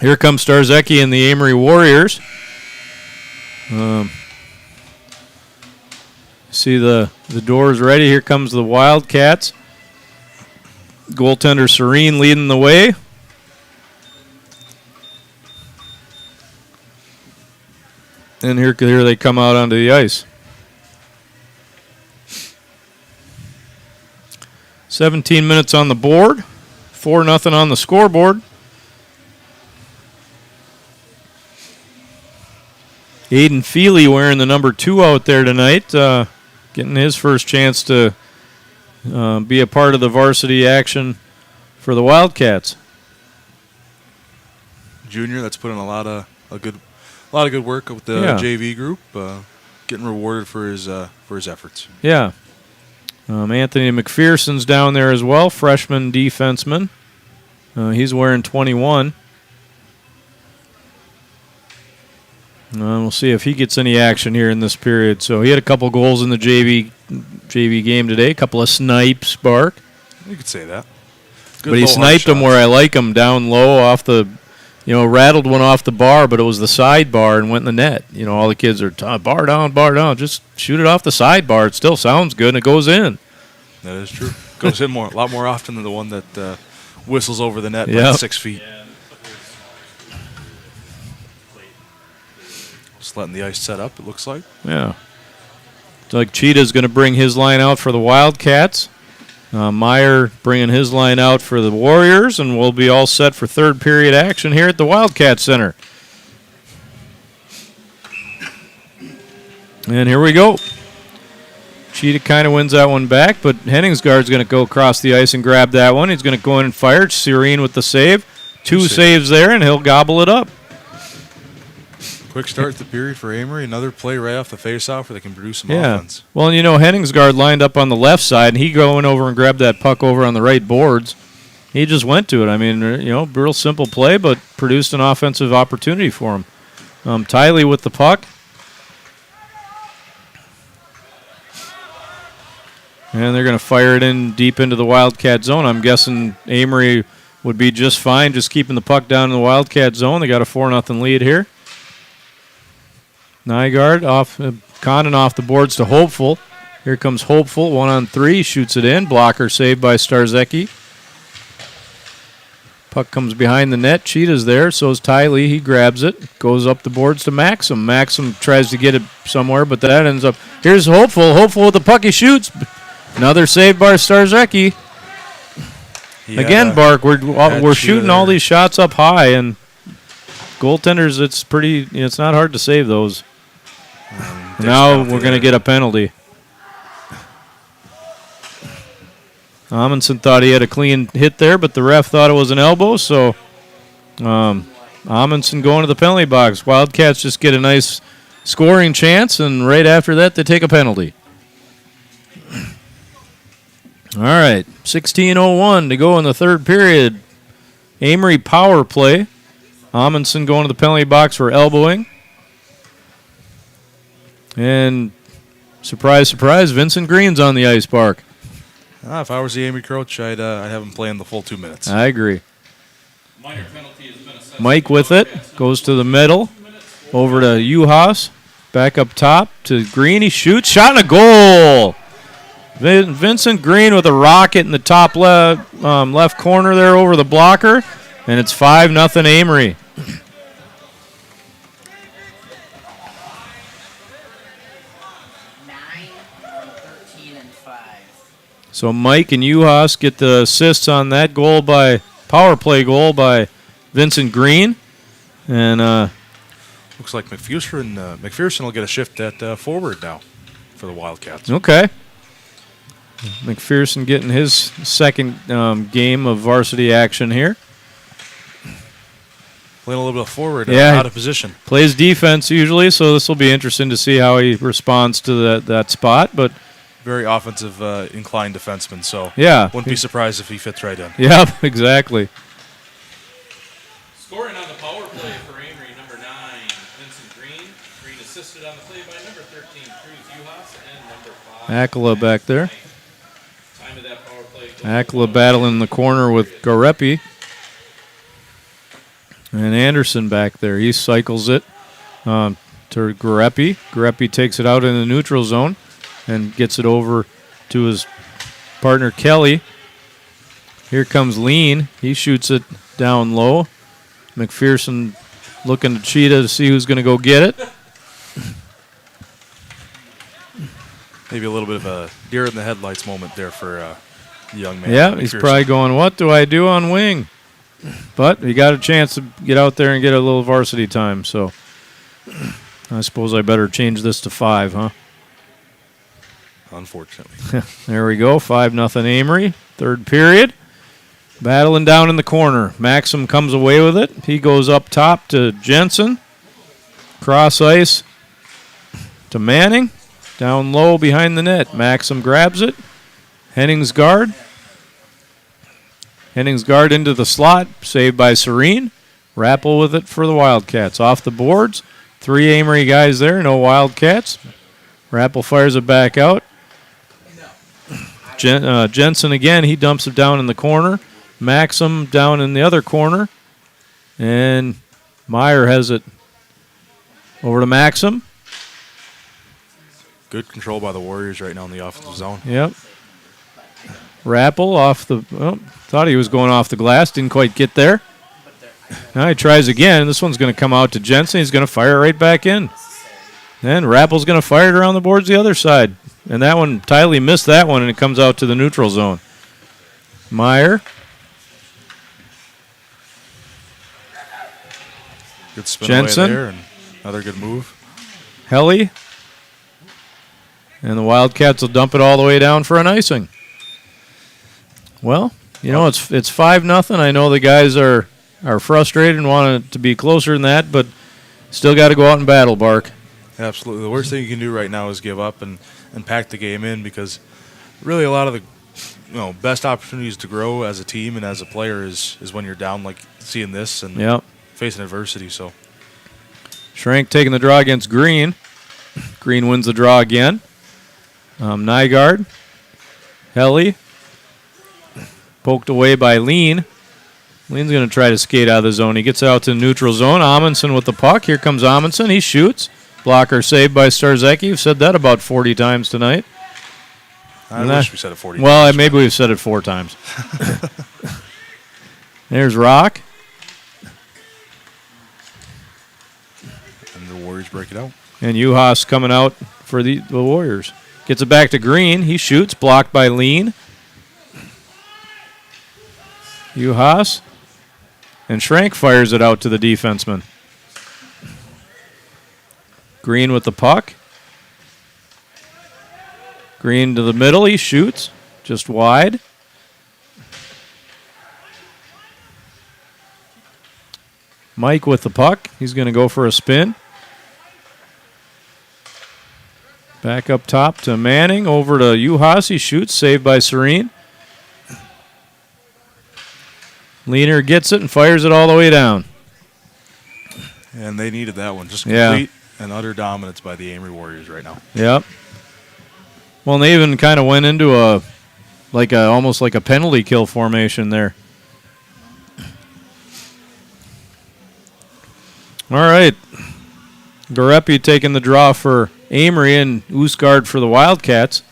here comes Starzecki and the Amery Warriors. See the doors ready. Here comes the Wildcats. Goaltender Serene leading the way. And here they come out onto the ice. 17 minutes on the board. 4-0 on the scoreboard. Aiden Feely wearing the number 2 out there tonight. Getting his first chance to be a part of the varsity action for the Wildcats. Junior that's put in a lot of good work with the JV group, getting rewarded for his efforts. Yeah. Anthony McPherson's down there as well, freshman defenseman. He's wearing 21. We'll see if he gets any action here in this period. So he had a couple goals in the JV game today, a couple of snipes, Bark. You could say that. But he sniped them where I like them, down low off the, rattled one off the bar, but it was the side bar and went in the net. All the kids are, bar down. Just shoot it off the side bar. It still sounds good, and it goes in. That is true. Goes in a lot more often than the one that whistles over the net by 6 feet. Just letting the ice set up, it looks like. Yeah. It's like Cheetah's going to bring his line out for the Wildcats. Meyer bringing his line out for the Warriors, and we'll be all set for third period action here at the Wildcat Center. And here we go. Cheetah kind of wins that one back, but Henningsgaard's going to go across the ice and grab that one. He's going to go in and fire. Serene with the save. Two saves there, and he'll gobble it up. Quick start to the period for Amery. Another play right off the faceoff where they can produce some offense. Well, and Henningsgaard lined up on the left side, and he going over and grabbed that puck over on the right boards. He just went to it. I mean, real simple play, but produced an offensive opportunity for him. Tiley with the puck. And they're going to fire it in deep into the Wildcat zone. I'm guessing Amery would be just fine just keeping the puck down in the Wildcat zone. They got a 4-0 lead here. Nygaard Condon off the boards to Hopeful. Here comes Hopeful, 1-on-3, shoots it in. Blocker saved by Starzecki. Puck comes behind the net. Cheetah's there, so is Tiley. He grabs it, goes up the boards to Maxim. Maxim tries to get it somewhere, but that ends up. Here's Hopeful. Hopeful with the puck, he shoots. Another save by Starzecki. Again, Bark, we're shooting all these shots up high, and goaltenders, it's not hard to save those. Now we're going to get a penalty. Amundsen thought he had a clean hit there, but the ref thought it was an elbow, so Amundsen going to the penalty box. Wildcats just get a nice scoring chance, and right after that they take a penalty. All right, 16:01 to go in the third period. Amery power play. Amundsen going to the penalty box for elbowing. And surprise, surprise, Vincent Green's on the ice, Bark. If I was the Amery coach, I'd have him playing the full 2 minutes. I agree. Minor penalty has been assessed. Mike with it, goes to the middle, over to Uhas, back up top to Green. He shoots, shot and a goal. Vincent Green with a rocket in the top left corner there over the blocker, and it's 5-0 Amery. So Mike and Uhas get the assists on that goal by power play goal by Vincent Green, and looks like McPherson will get a shift at forward now for the Wildcats. Okay. McPherson getting his second game of varsity action here. Playing a little bit forward, out of position. Plays defense usually, so this will be interesting to see how he responds to that spot. But very offensive inclined defenseman, so wouldn't be surprised if he fits right in. Yep, exactly. Scoring on the power play for Amery, number 9, Vincent Green. Green assisted on the play by number 13, Cruz Uhas, and number 5. Akala back there. Time of that power play. Akala battling in the corner with Garepi. And Anderson back there. He cycles it to Garepi. Garepi takes it out in the neutral zone and gets it over to his partner Kelly. Here comes Lean. He shoots it down low. McPherson looking to Cheetah to see who's going to go get it. Maybe a little bit of a deer in the headlights moment there for the young man. Yeah, he's probably going, what do I do on wing? But he got a chance to get out there and get a little varsity time, so I suppose I better change this to 5, huh? Unfortunately. There we go, 5-0 Amery, third period. Battling down in the corner. Maxim comes away with it. He goes up top to Jensen. Cross ice to Manning. Down low behind the net. Maxim grabs it. Henningsgaard into the slot. Saved by Serene. Rappel with it for the Wildcats. Off the boards. 3 Amery guys there. No Wildcats. Rappel fires it back out. Jensen again. He dumps it down in the corner. Maxim down in the other corner. And Meyer has it over to Maxim. Good control by the Warriors right now in the offensive zone. Yep. Rappel off the... Oh, thought he was going off the glass. Didn't quite get there. Now he tries again. This one's going to come out to Jensen. He's going to fire it right back in. And Rappel's going to fire it around the boards the other side. And that one, Tiley missed that one, and it comes out to the neutral zone. Meyer. Good spin Jensen. away there, and another good move. Helly. And the Wildcats will dump it all the way down for an icing. Well, you know, it's 5-0. I know the guys are frustrated and want it to be closer than that, but still got to go out and battle, Bark. Absolutely. The worst thing you can do right now is give up and pack the game in, because really a lot of the best opportunities to grow as a team and as a player is when you're down, like seeing this and facing adversity. So Schrank taking the draw against Green. Green wins the draw again. Nygaard. Helly. Poked away by Lean. Lean's going to try to skate out of the zone. He gets out to the neutral zone. Amundsen with the puck. Here comes Amundsen. He shoots. Blocker saved by Starzecki. You've said that about 40 times tonight. I wish we said it 40 well, times. Maybe we've said it 4 times. There's Rock. And the Warriors break it out. And Juhas coming out for the Warriors. Gets it back to Green. He shoots. Blocked by Lean. Juhas. And Schrank fires it out to the defenseman. Green with the puck. Green to the middle. He shoots. Just wide. Mike with the puck. He's going to go for a spin. Back up top to Manning. Over to Juhas. He shoots. Saved by Serene. Leaner gets it and fires it all the way down. And they needed that one. Just complete and utter dominance by the Amery Warriors right now. Yep. Well, and they even kind of went into almost like a penalty kill formation there. All right. Garepi taking the draw for Amery and Oosgaard for the Wildcats.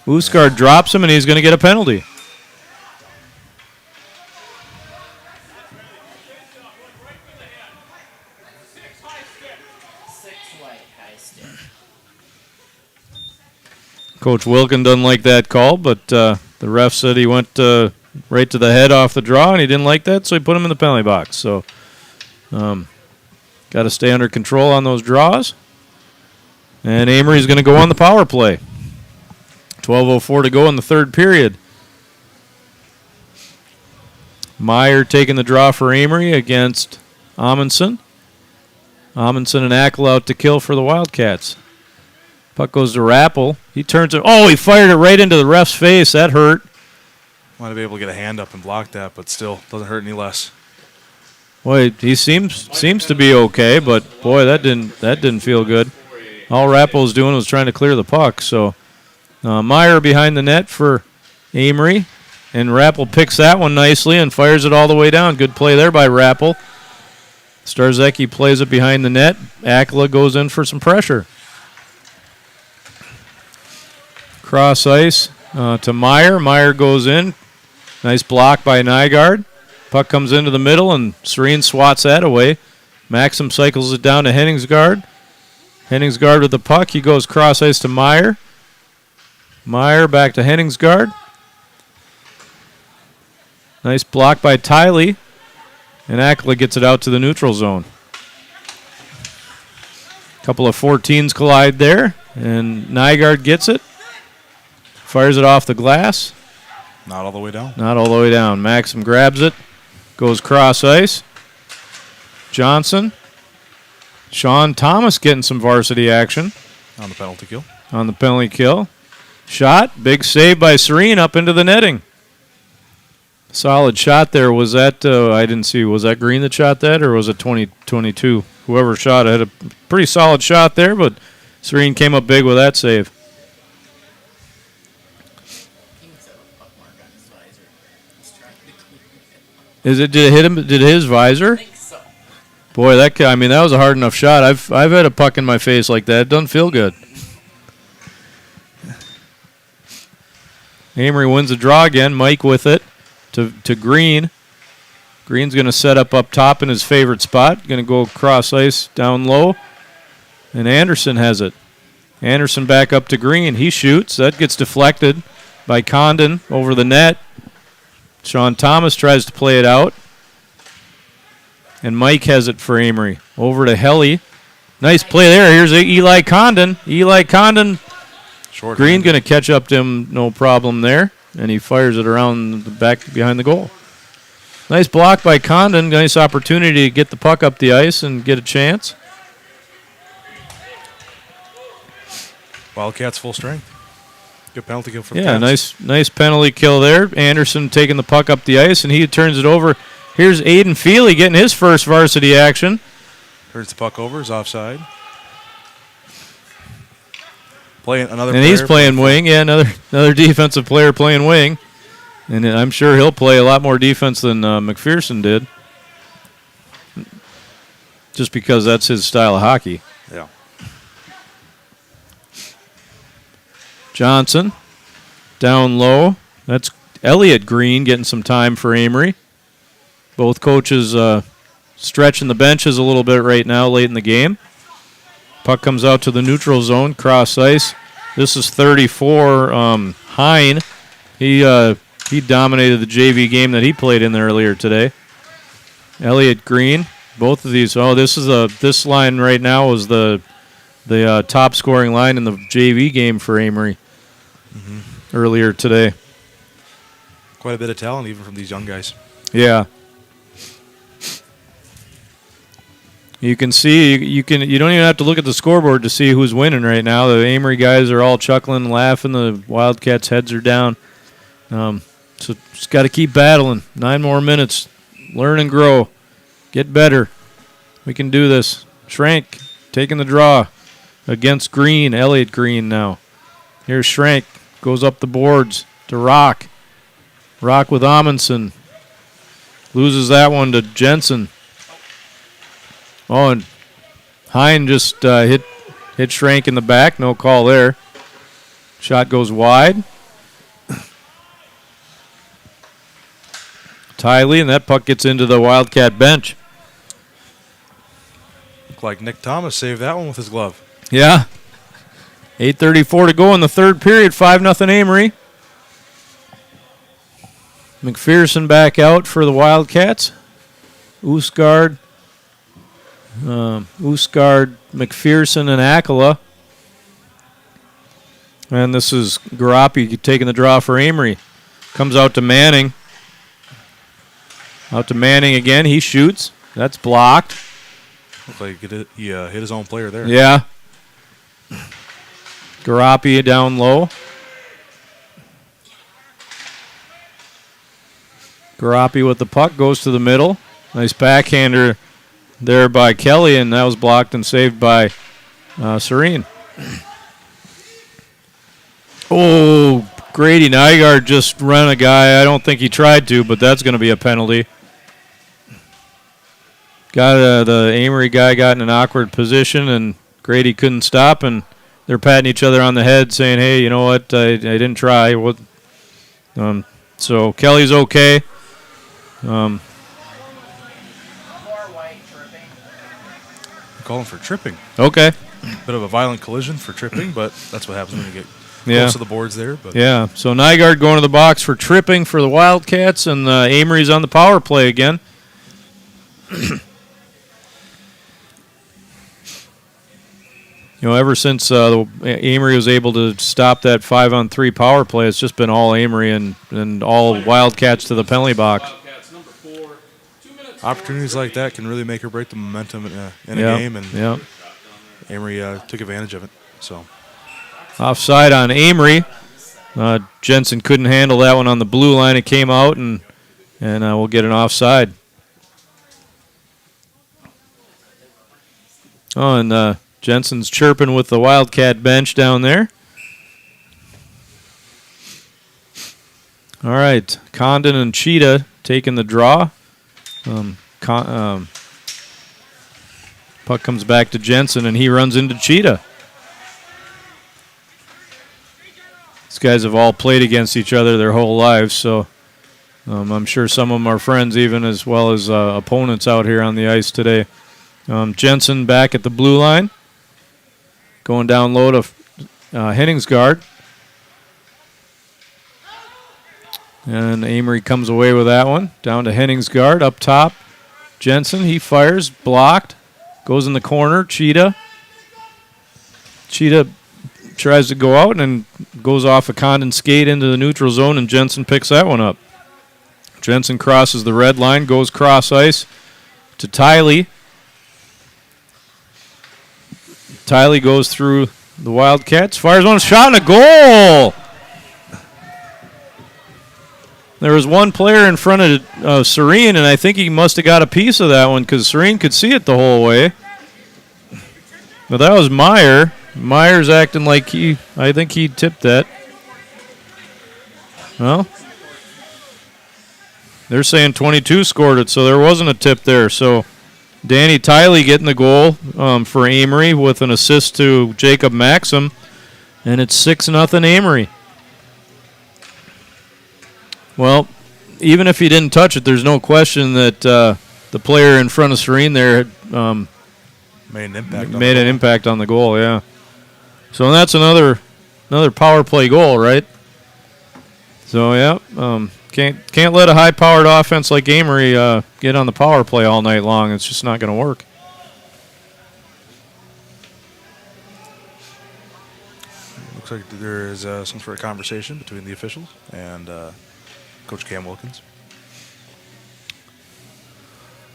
Oosgaard drops him, and he's going to get a penalty. Coach Wilkin doesn't like that call, but the ref said he went right to the head off the draw, and he didn't like that, so he put him in the penalty box. So got to stay under control on those draws. And Amery's going to go on the power play. 12:04 to go in the third period. Meyer taking the draw for Amery against Amundsen. Amundsen and Ackle out to kill for the Wildcats. Puck goes to Rappel. He turns it. Oh, he fired it right into the ref's face. That hurt. Might have been able to get a hand up and block that, but still doesn't hurt any less. Boy, he seems to be okay, but boy, that didn't feel good. All Rappel was doing was trying to clear the puck. So Meyer behind the net for Amery, and Rappel picks that one nicely and fires it all the way down. Good play there by Rappel. Starzecki plays it behind the net. Akla goes in for some pressure. Cross ice to Meyer. Meyer goes in. Nice block by Nygaard. Puck comes into the middle, and Serene swats that away. Maxim cycles it down to Henningsgaard. Henningsgaard with the puck. He goes cross ice to Meyer. Meyer back to Henningsgaard. Nice block by Tiley. And Akla gets it out to the neutral zone. Couple of 14s collide there, and Nygaard gets it. Fires it off the glass. Not all the way down. Not all the way down. Maxim grabs it. Goes cross ice. Johnson. Sean Thomas getting some varsity action. On the penalty kill. On the penalty kill. Shot. Big save by Serene up into the netting. Solid shot there. Was that, I didn't see, was that Green that shot that, or was it 2022? Whoever shot it had a pretty solid shot there, but Serene came up big with that save. Did it hit him? Did it hit his visor? I think so. Boy, that was a hard enough shot. I've had a puck in my face like that. It doesn't feel good. Amery wins the draw again. Mike with it to Green. Green's going to set up top in his favorite spot. Going to go cross ice down low. And Anderson has it. Anderson back up to Green. He shoots. That gets deflected by Condon over the net. Sean Thomas tries to play it out. And Mike has it for Amery. Over to Helly. Nice play there. Here's Eli Condon. Eli Condon. Short Green going to catch up to him, no problem there. And he fires it around the back behind the goal. Nice block by Condon. Nice opportunity to get the puck up the ice and get a chance. Wildcats full strength. Good penalty kill for Yeah, Cats. nice penalty kill there. Anderson taking the puck up the ice, and he turns it over. Here's Aiden Feely getting his first varsity action. Turns the puck over, is offside. Playing another. And he's playing wing. Yeah, another defensive player playing wing. And I'm sure he'll play a lot more defense than McPherson did. Just because that's his style of hockey. Yeah. Johnson down low. That's Elliott Green getting some time for Amery. Both coaches stretching the benches a little bit right now late in the game. Puck comes out to the neutral zone, cross ice. This is 34. Hine, he dominated the JV game that he played in earlier today. Elliott Green, both of these. Oh, this line right now is the top scoring line in the JV game for Amery earlier today. Quite a bit of talent even from these young guys. Yeah. You can see you don't even have to look at the scoreboard to see who's winning right now. The Amery guys are all chuckling, laughing. The Wildcats' heads are down. So just got to keep battling. 9 more minutes. Learn and grow. Get better. We can do this. Schrank taking the draw against Green. Elliott Green now. Here's Schrank. Goes up the boards to Rock. Rock with Amundsen. Loses that one to Jensen. Oh, and Hine just hit Schrank in the back. No call there. Shot goes wide. Tiley, and that puck gets into the Wildcat bench. Looked like Nick Thomas saved that one with his glove. Yeah. 8:34 to go in the third period. 5-0 Amery. McPherson back out for the Wildcats. Oosgaard, McPherson, and Akala. And this is Garapi taking the draw for Amery. Comes out to Manning. Out to Manning again. He shoots. That's blocked. Looked like he hit his own player there. Yeah. Garapi down low. Garapi with the puck goes to the middle. Nice backhander there by Kelly, and that was blocked and saved by Serene. Oh, Grady Nygaard just ran a guy. I don't think he tried to, but that's going to be a penalty. The Amery guy got in an awkward position, and Grady couldn't stop, and they're patting each other on the head saying, hey, you know what, I didn't try. So Kelly's okay. More white tripping. Calling for tripping. Okay. Bit of a violent collision for tripping, but that's what happens when you get Yeah. close to the boards there. But Yeah, so Nygaard going to the box for tripping for the Wildcats, and Amery's on the power play again. Ever since Amery was able to stop that 5-on-3 power play, it's just been all Amery and all Wildcats to the penalty box. Wildcats number 4. 2 minutes. opportunities like that can really make or break the momentum in a Yeah, game, and yeah. Amery took advantage of it. So Offside on Amery. Jensen couldn't handle that one on the blue line. It came out, and we'll get an offside. Oh, and Jensen's chirping with the Wildcat bench down there. All right, Condon and Cheetah taking the draw. Puck comes back to Jensen, and he runs into Cheetah. These guys have all played against each other their whole lives, so I'm sure some of them are friends even as well as opponents out here on the ice today. Jensen back at the blue line. Going down low to Henningsgaard. And Amery comes away with that one. Down to Henningsgaard up top. Jensen, he fires, blocked. Goes in the corner, Cheetah. Cheetah tries to go out and goes off a Condon skate into the neutral zone, and Jensen picks that one up. Jensen crosses the red line, goes cross ice to Tiley. Tiley goes through the Wildcats, fires one shot and a goal! There was one player in front of Serene, and I think he must have got a piece of that one because Serene could see it the whole way. But that was Meyer. Meyer's acting like I think he tipped that. Well, they're saying 22 scored it, so there wasn't a tip there. So Danny Tiley getting the goal for Amery with an assist to Jacob Maxim, and it's 6-0 Amery. Well, even if he didn't touch it, there's no question that the player in front of Serene there made an impact on the goal, yeah. So that's another power play goal, right? So yeah, can't let a high-powered offense like Amery get on the power play all night long. It's just not going to work. Looks like there is some sort of conversation between the officials and Coach Cam Wilkins.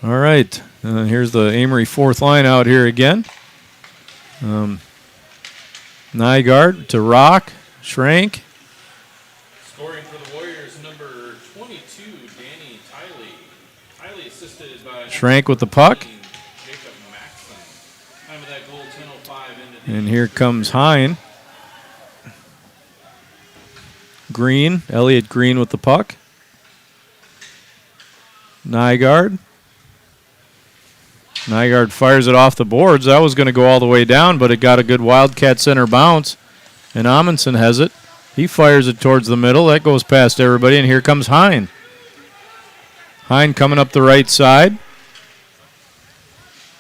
All right, here's the Amery fourth line out here again. Nygaard to Rock, Schrank. Scoring for the Warriors, number 22, Danny Tiley. Tiley assisted by Schrank with the puck. Jacob Maxson. Time of that goal, 10:05 into the And here comes Hine. Green, Elliott Green with the puck. Nygaard. Nygaard fires it off the boards. That was going to go all the way down, but it got a good Wildcat center bounce. And Amundsen has it. He fires it towards the middle. That goes past everybody, and here comes Hine. Hine coming up the right side.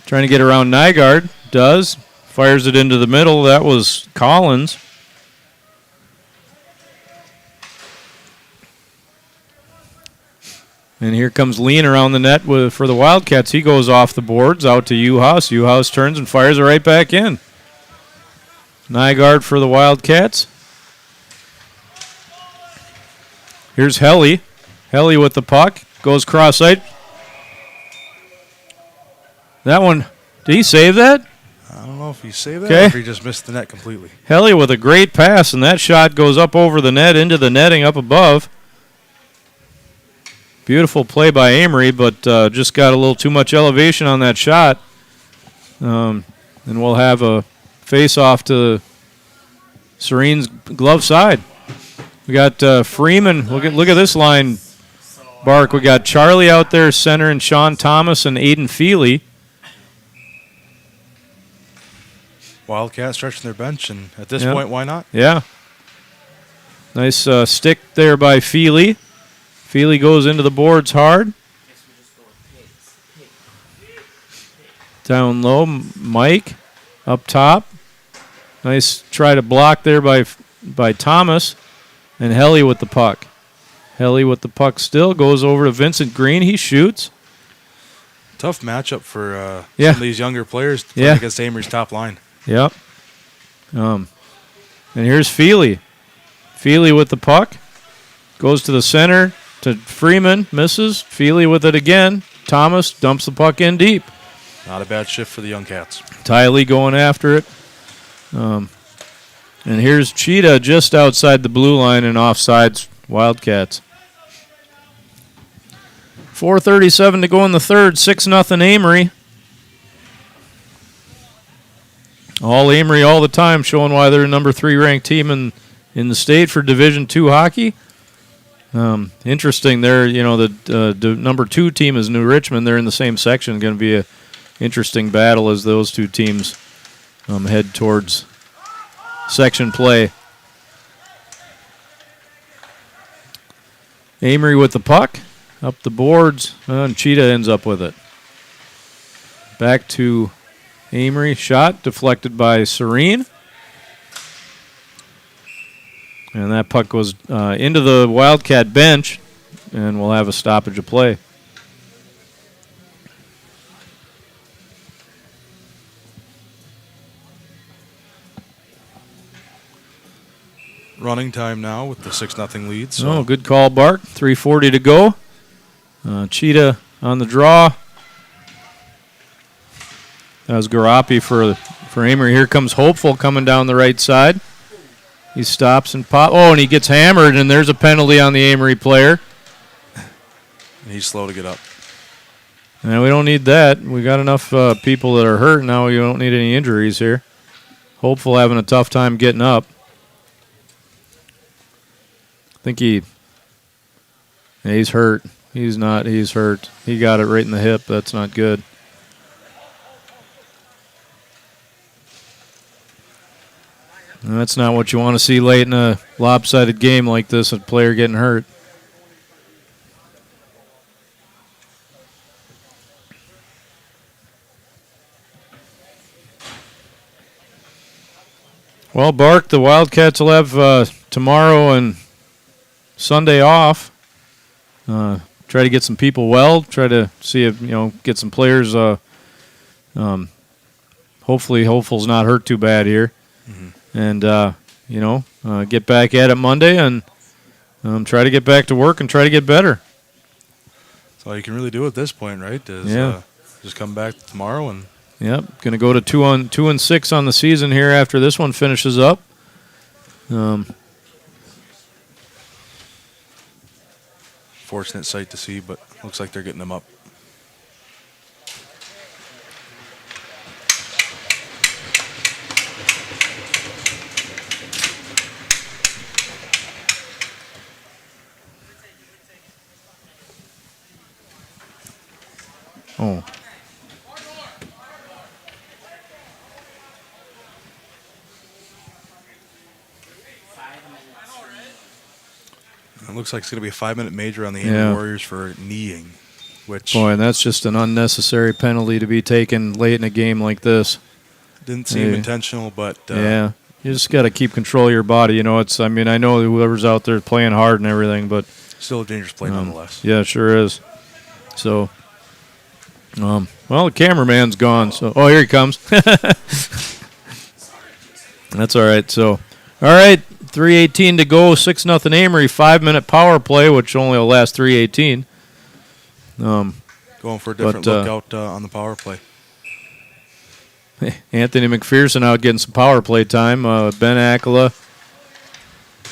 Trying to get around Nygaard. Does. Fires it into the middle. That was Collins. And here comes Lean around the net for the Wildcats. He goes off the boards out to Uhas. Uhas turns and fires it right back in. Nygaard for the Wildcats. Here's Helly. Helly with the puck. Goes cross-site. That one, did he save that? I don't know if he saved that or if he just missed the net completely. Helly with a great pass, and that shot goes up over the net into the netting up above. Beautiful play by Amery, but just got a little too much elevation on that shot. And we'll have a face-off to Serene's glove side. We got Freeman. Look at this line, Bark. We got Charlie out there center and Sean Thomas and Aiden Feely. Wildcat stretching their bench, and at this point, why not? Yeah. Nice stick there by Feely. Feely goes into the boards hard. Down low, Mike up top. Nice try to block there by Thomas. And Helly with the puck. Helly with the puck still goes over to Vincent Green. He shoots. Tough matchup for some of these younger players to play against Amery's top line. Yep. And here's Feely. Feely with the puck. Goes to the center to Freeman. Misses. Feely with it again. Thomas dumps the puck in deep. Not a bad shift for the young cats. Tiley going after it. And here's Cheetah just outside the blue line and offsides Wildcats. 4:37 to go in the third. 6-0 Amery. All Amery all the time, showing why they're a number 3 ranked team in the state for Division II hockey. Interesting. They're the number 2 team is New Richmond. They're in the same section. Going to be a interesting battle as those two teams head towards section play. Amery with the puck. Up the boards. And Cheetah ends up with it. Back to Amery. Shot deflected by Serene. And that puck goes into the Wildcat bench. And we'll have a stoppage of play. Running time now with the 6-0 lead. So. Oh, good call, Bart. 3:40 to go. Cheetah on the draw. That was Garapi for Amery. Here comes Hopeful coming down the right side. He stops and pop. Oh, and he gets hammered, and there's a penalty on the Amery player. And he's slow to get up. And we don't need that. We got enough people that are hurt now. You don't need any injuries here. Hopeful having a tough time getting up. I think he's hurt. He's not. He's hurt. He got it right in the hip. That's not good. And that's not what you want to see late in a lopsided game like this, a player getting hurt. Well, Bark, the Wildcats will have tomorrow and Sunday off. Try to get some people well. Try to see if get some players. Hopefully, Hopeful's not hurt too bad here, and get back at it Monday and try to get back to work and try to get better. That's all you can really do at this point, right? Is just come back tomorrow and. Yep, going to go to 2-6 on the season here after this one finishes up. Fortunate sight to see, but looks like they're getting them up. Oh. It looks like it's going to be a 5-minute major on the Amery Warriors for kneeing. Boy, and that's just an unnecessary penalty to be taken late in a game like this. Didn't seem intentional, but you just got to keep control of your body. I know whoever's out there playing hard and everything, but still a dangerous play nonetheless. Yeah, it sure is. So, the cameraman's gone. So, here he comes. That's all right. So, all right. 3:18 to go, 6-0 Amery, 5-minute power play, which only will last 3:18. Going for a different look out on the power play. Anthony McPherson out getting some power play time. Ben Akela.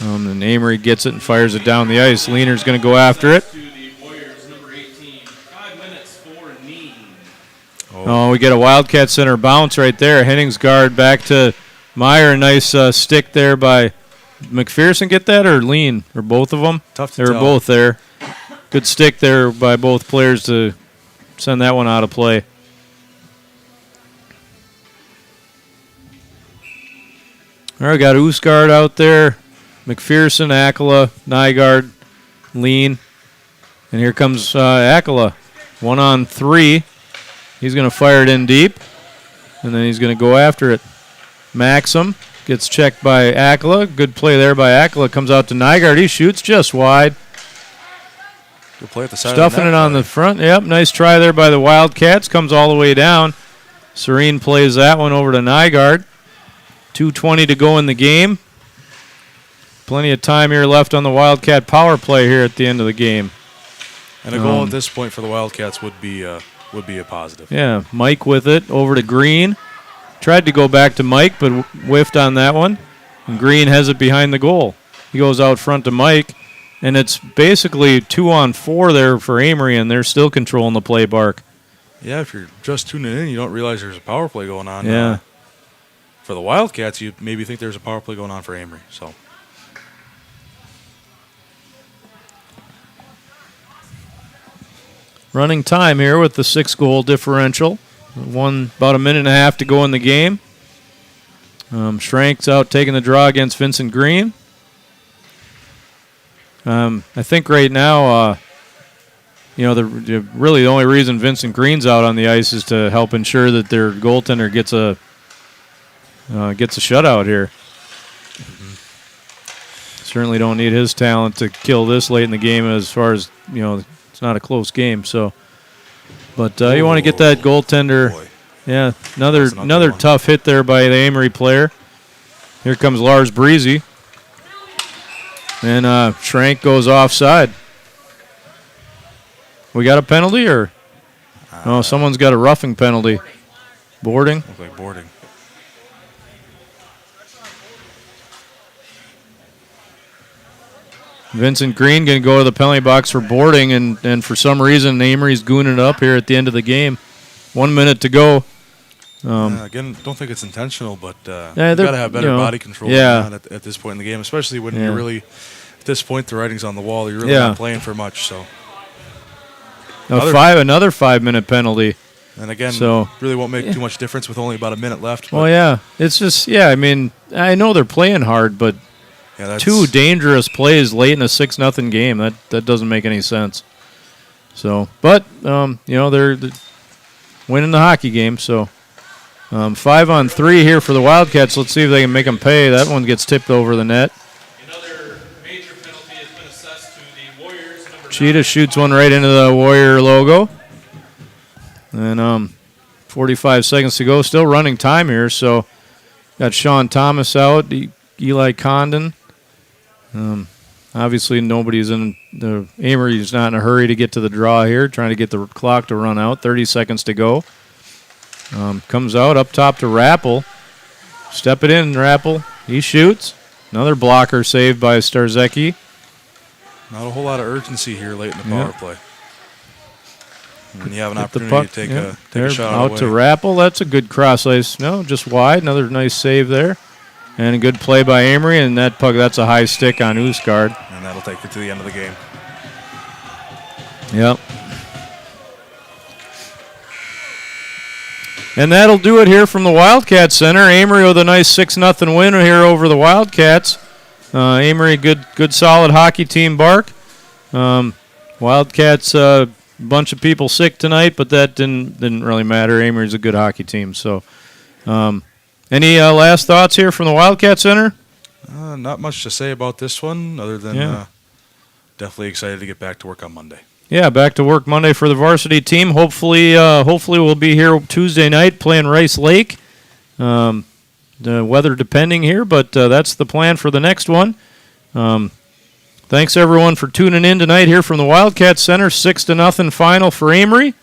And Amery gets it and fires it down the ice. Leaner's going to go after it. Oh, we get a Wildcat center bounce right there. Henningsgaard back to Meyer. Nice stick there by McPherson. Get that or Lean or both of them? Tough to They were tell. both there. Good stick there by both players to send that one out of play. All right, got Oosgaard out there. McPherson, Akela, Nygaard, Lean. And here comes Akela. 1-on-3. He's going to fire it in deep. And then he's going to go after it. Maxim gets checked by Akela. Good play there by Akela. Comes out to Nygaard. He shoots just wide. Good play at the side Stuffing of the net, it on the front. Yep, nice try there by the Wildcats. Comes all the way down. Serene plays that one over to Nygaard. 2:20 to go in the game. Plenty of time here left on the Wildcat power play here at the end of the game. And a goal at this point for the Wildcats would be a positive. Yeah, Mike with it over to Green. Tried to go back to Mike, but whiffed on that one. And Green has it behind the goal. He goes out front to Mike, and it's basically 2-on-4 there for Amery, and they're still controlling the play, Bark. Yeah, if you're just tuning in, you don't realize there's a power play going on. Yeah. For the Wildcats, you maybe think there's a power play going on for Amery. So. Running time here with the 6-goal differential. About a minute and a half to go in the game. Schrank's out taking the draw against Vincent Green. I think right now, really the only reason Vincent Green's out on the ice is to help ensure that their goaltender gets a shutout here. Certainly don't need his talent to kill this late in the game. As far as it's not a close game. So, but you want to get that goaltender. Boy. Yeah, another one. tough hit there by the Amery player. Here comes Lars Breezy. And Schrank goes offside. We got a penalty, or? Oh, someone's got a roughing penalty. Boarding? Looks like boarding. Vincent Green going to go to the penalty box for boarding, and for some reason, Amery's gooning it up here at the end of the game. 1 minute to go. Again, don't think it's intentional, but you yeah, got to have better body control yeah. at this point in the game, especially when Yeah. you're really, at this point, the writing's on the wall. You're really Yeah. not playing for much. So, Another 5-minute penalty. and again, So- really won't make too much difference with only about a minute left. But Well, yeah. It's just, I mean, I know they're playing hard, but yeah, that's, two dangerous plays late in a 6-0 game. That doesn't make any sense. So, but they're winning the hockey game. So, 5-on-3 here for the Wildcats. Let's see if they can make them pay. That one gets tipped over the net. Another major penalty has been assessed to the Warriors. Number Cheetah 9, shoots one right into the Warrior logo. And 45 seconds to go. Still running time here. So, got Sean Thomas out, Eli Condon. Obviously, nobody's in the Amery's not in a hurry to get to the draw here, trying to get the clock to run out. 30 seconds to go. Comes out up top to Rappel. Step it in, Rappel. He shoots. Another blocker saved by Starzecki. not a whole lot of urgency here late in the power play. When you have an Hit the opportunity puck. to take Yeah. a There, shot out away. to Rappel. That's a good cross ice. No, just wide. Another nice save there. And a good play by Amery, and that puck, that's a high stick on Usgaard. And that'll take it to the end of the game. Yep. And that'll do it here from the Wildcat Center. Amery with a nice 6-0 win here over the Wildcats. Amery, good solid hockey team, Bark. Wildcats, a bunch of people sick tonight, but that didn't really matter. Amery's a good hockey team. So, any last thoughts here from the Wildcat Center? Not much to say about this one, other than Yeah. definitely excited to get back to work on Monday. Yeah, back to work Monday for the varsity team. Hopefully we'll be here Tuesday night playing Rice Lake. The weather depending here, but that's the plan for the next one. Thanks everyone for tuning in tonight here from the Wildcat Center. 6-0 final for Amery.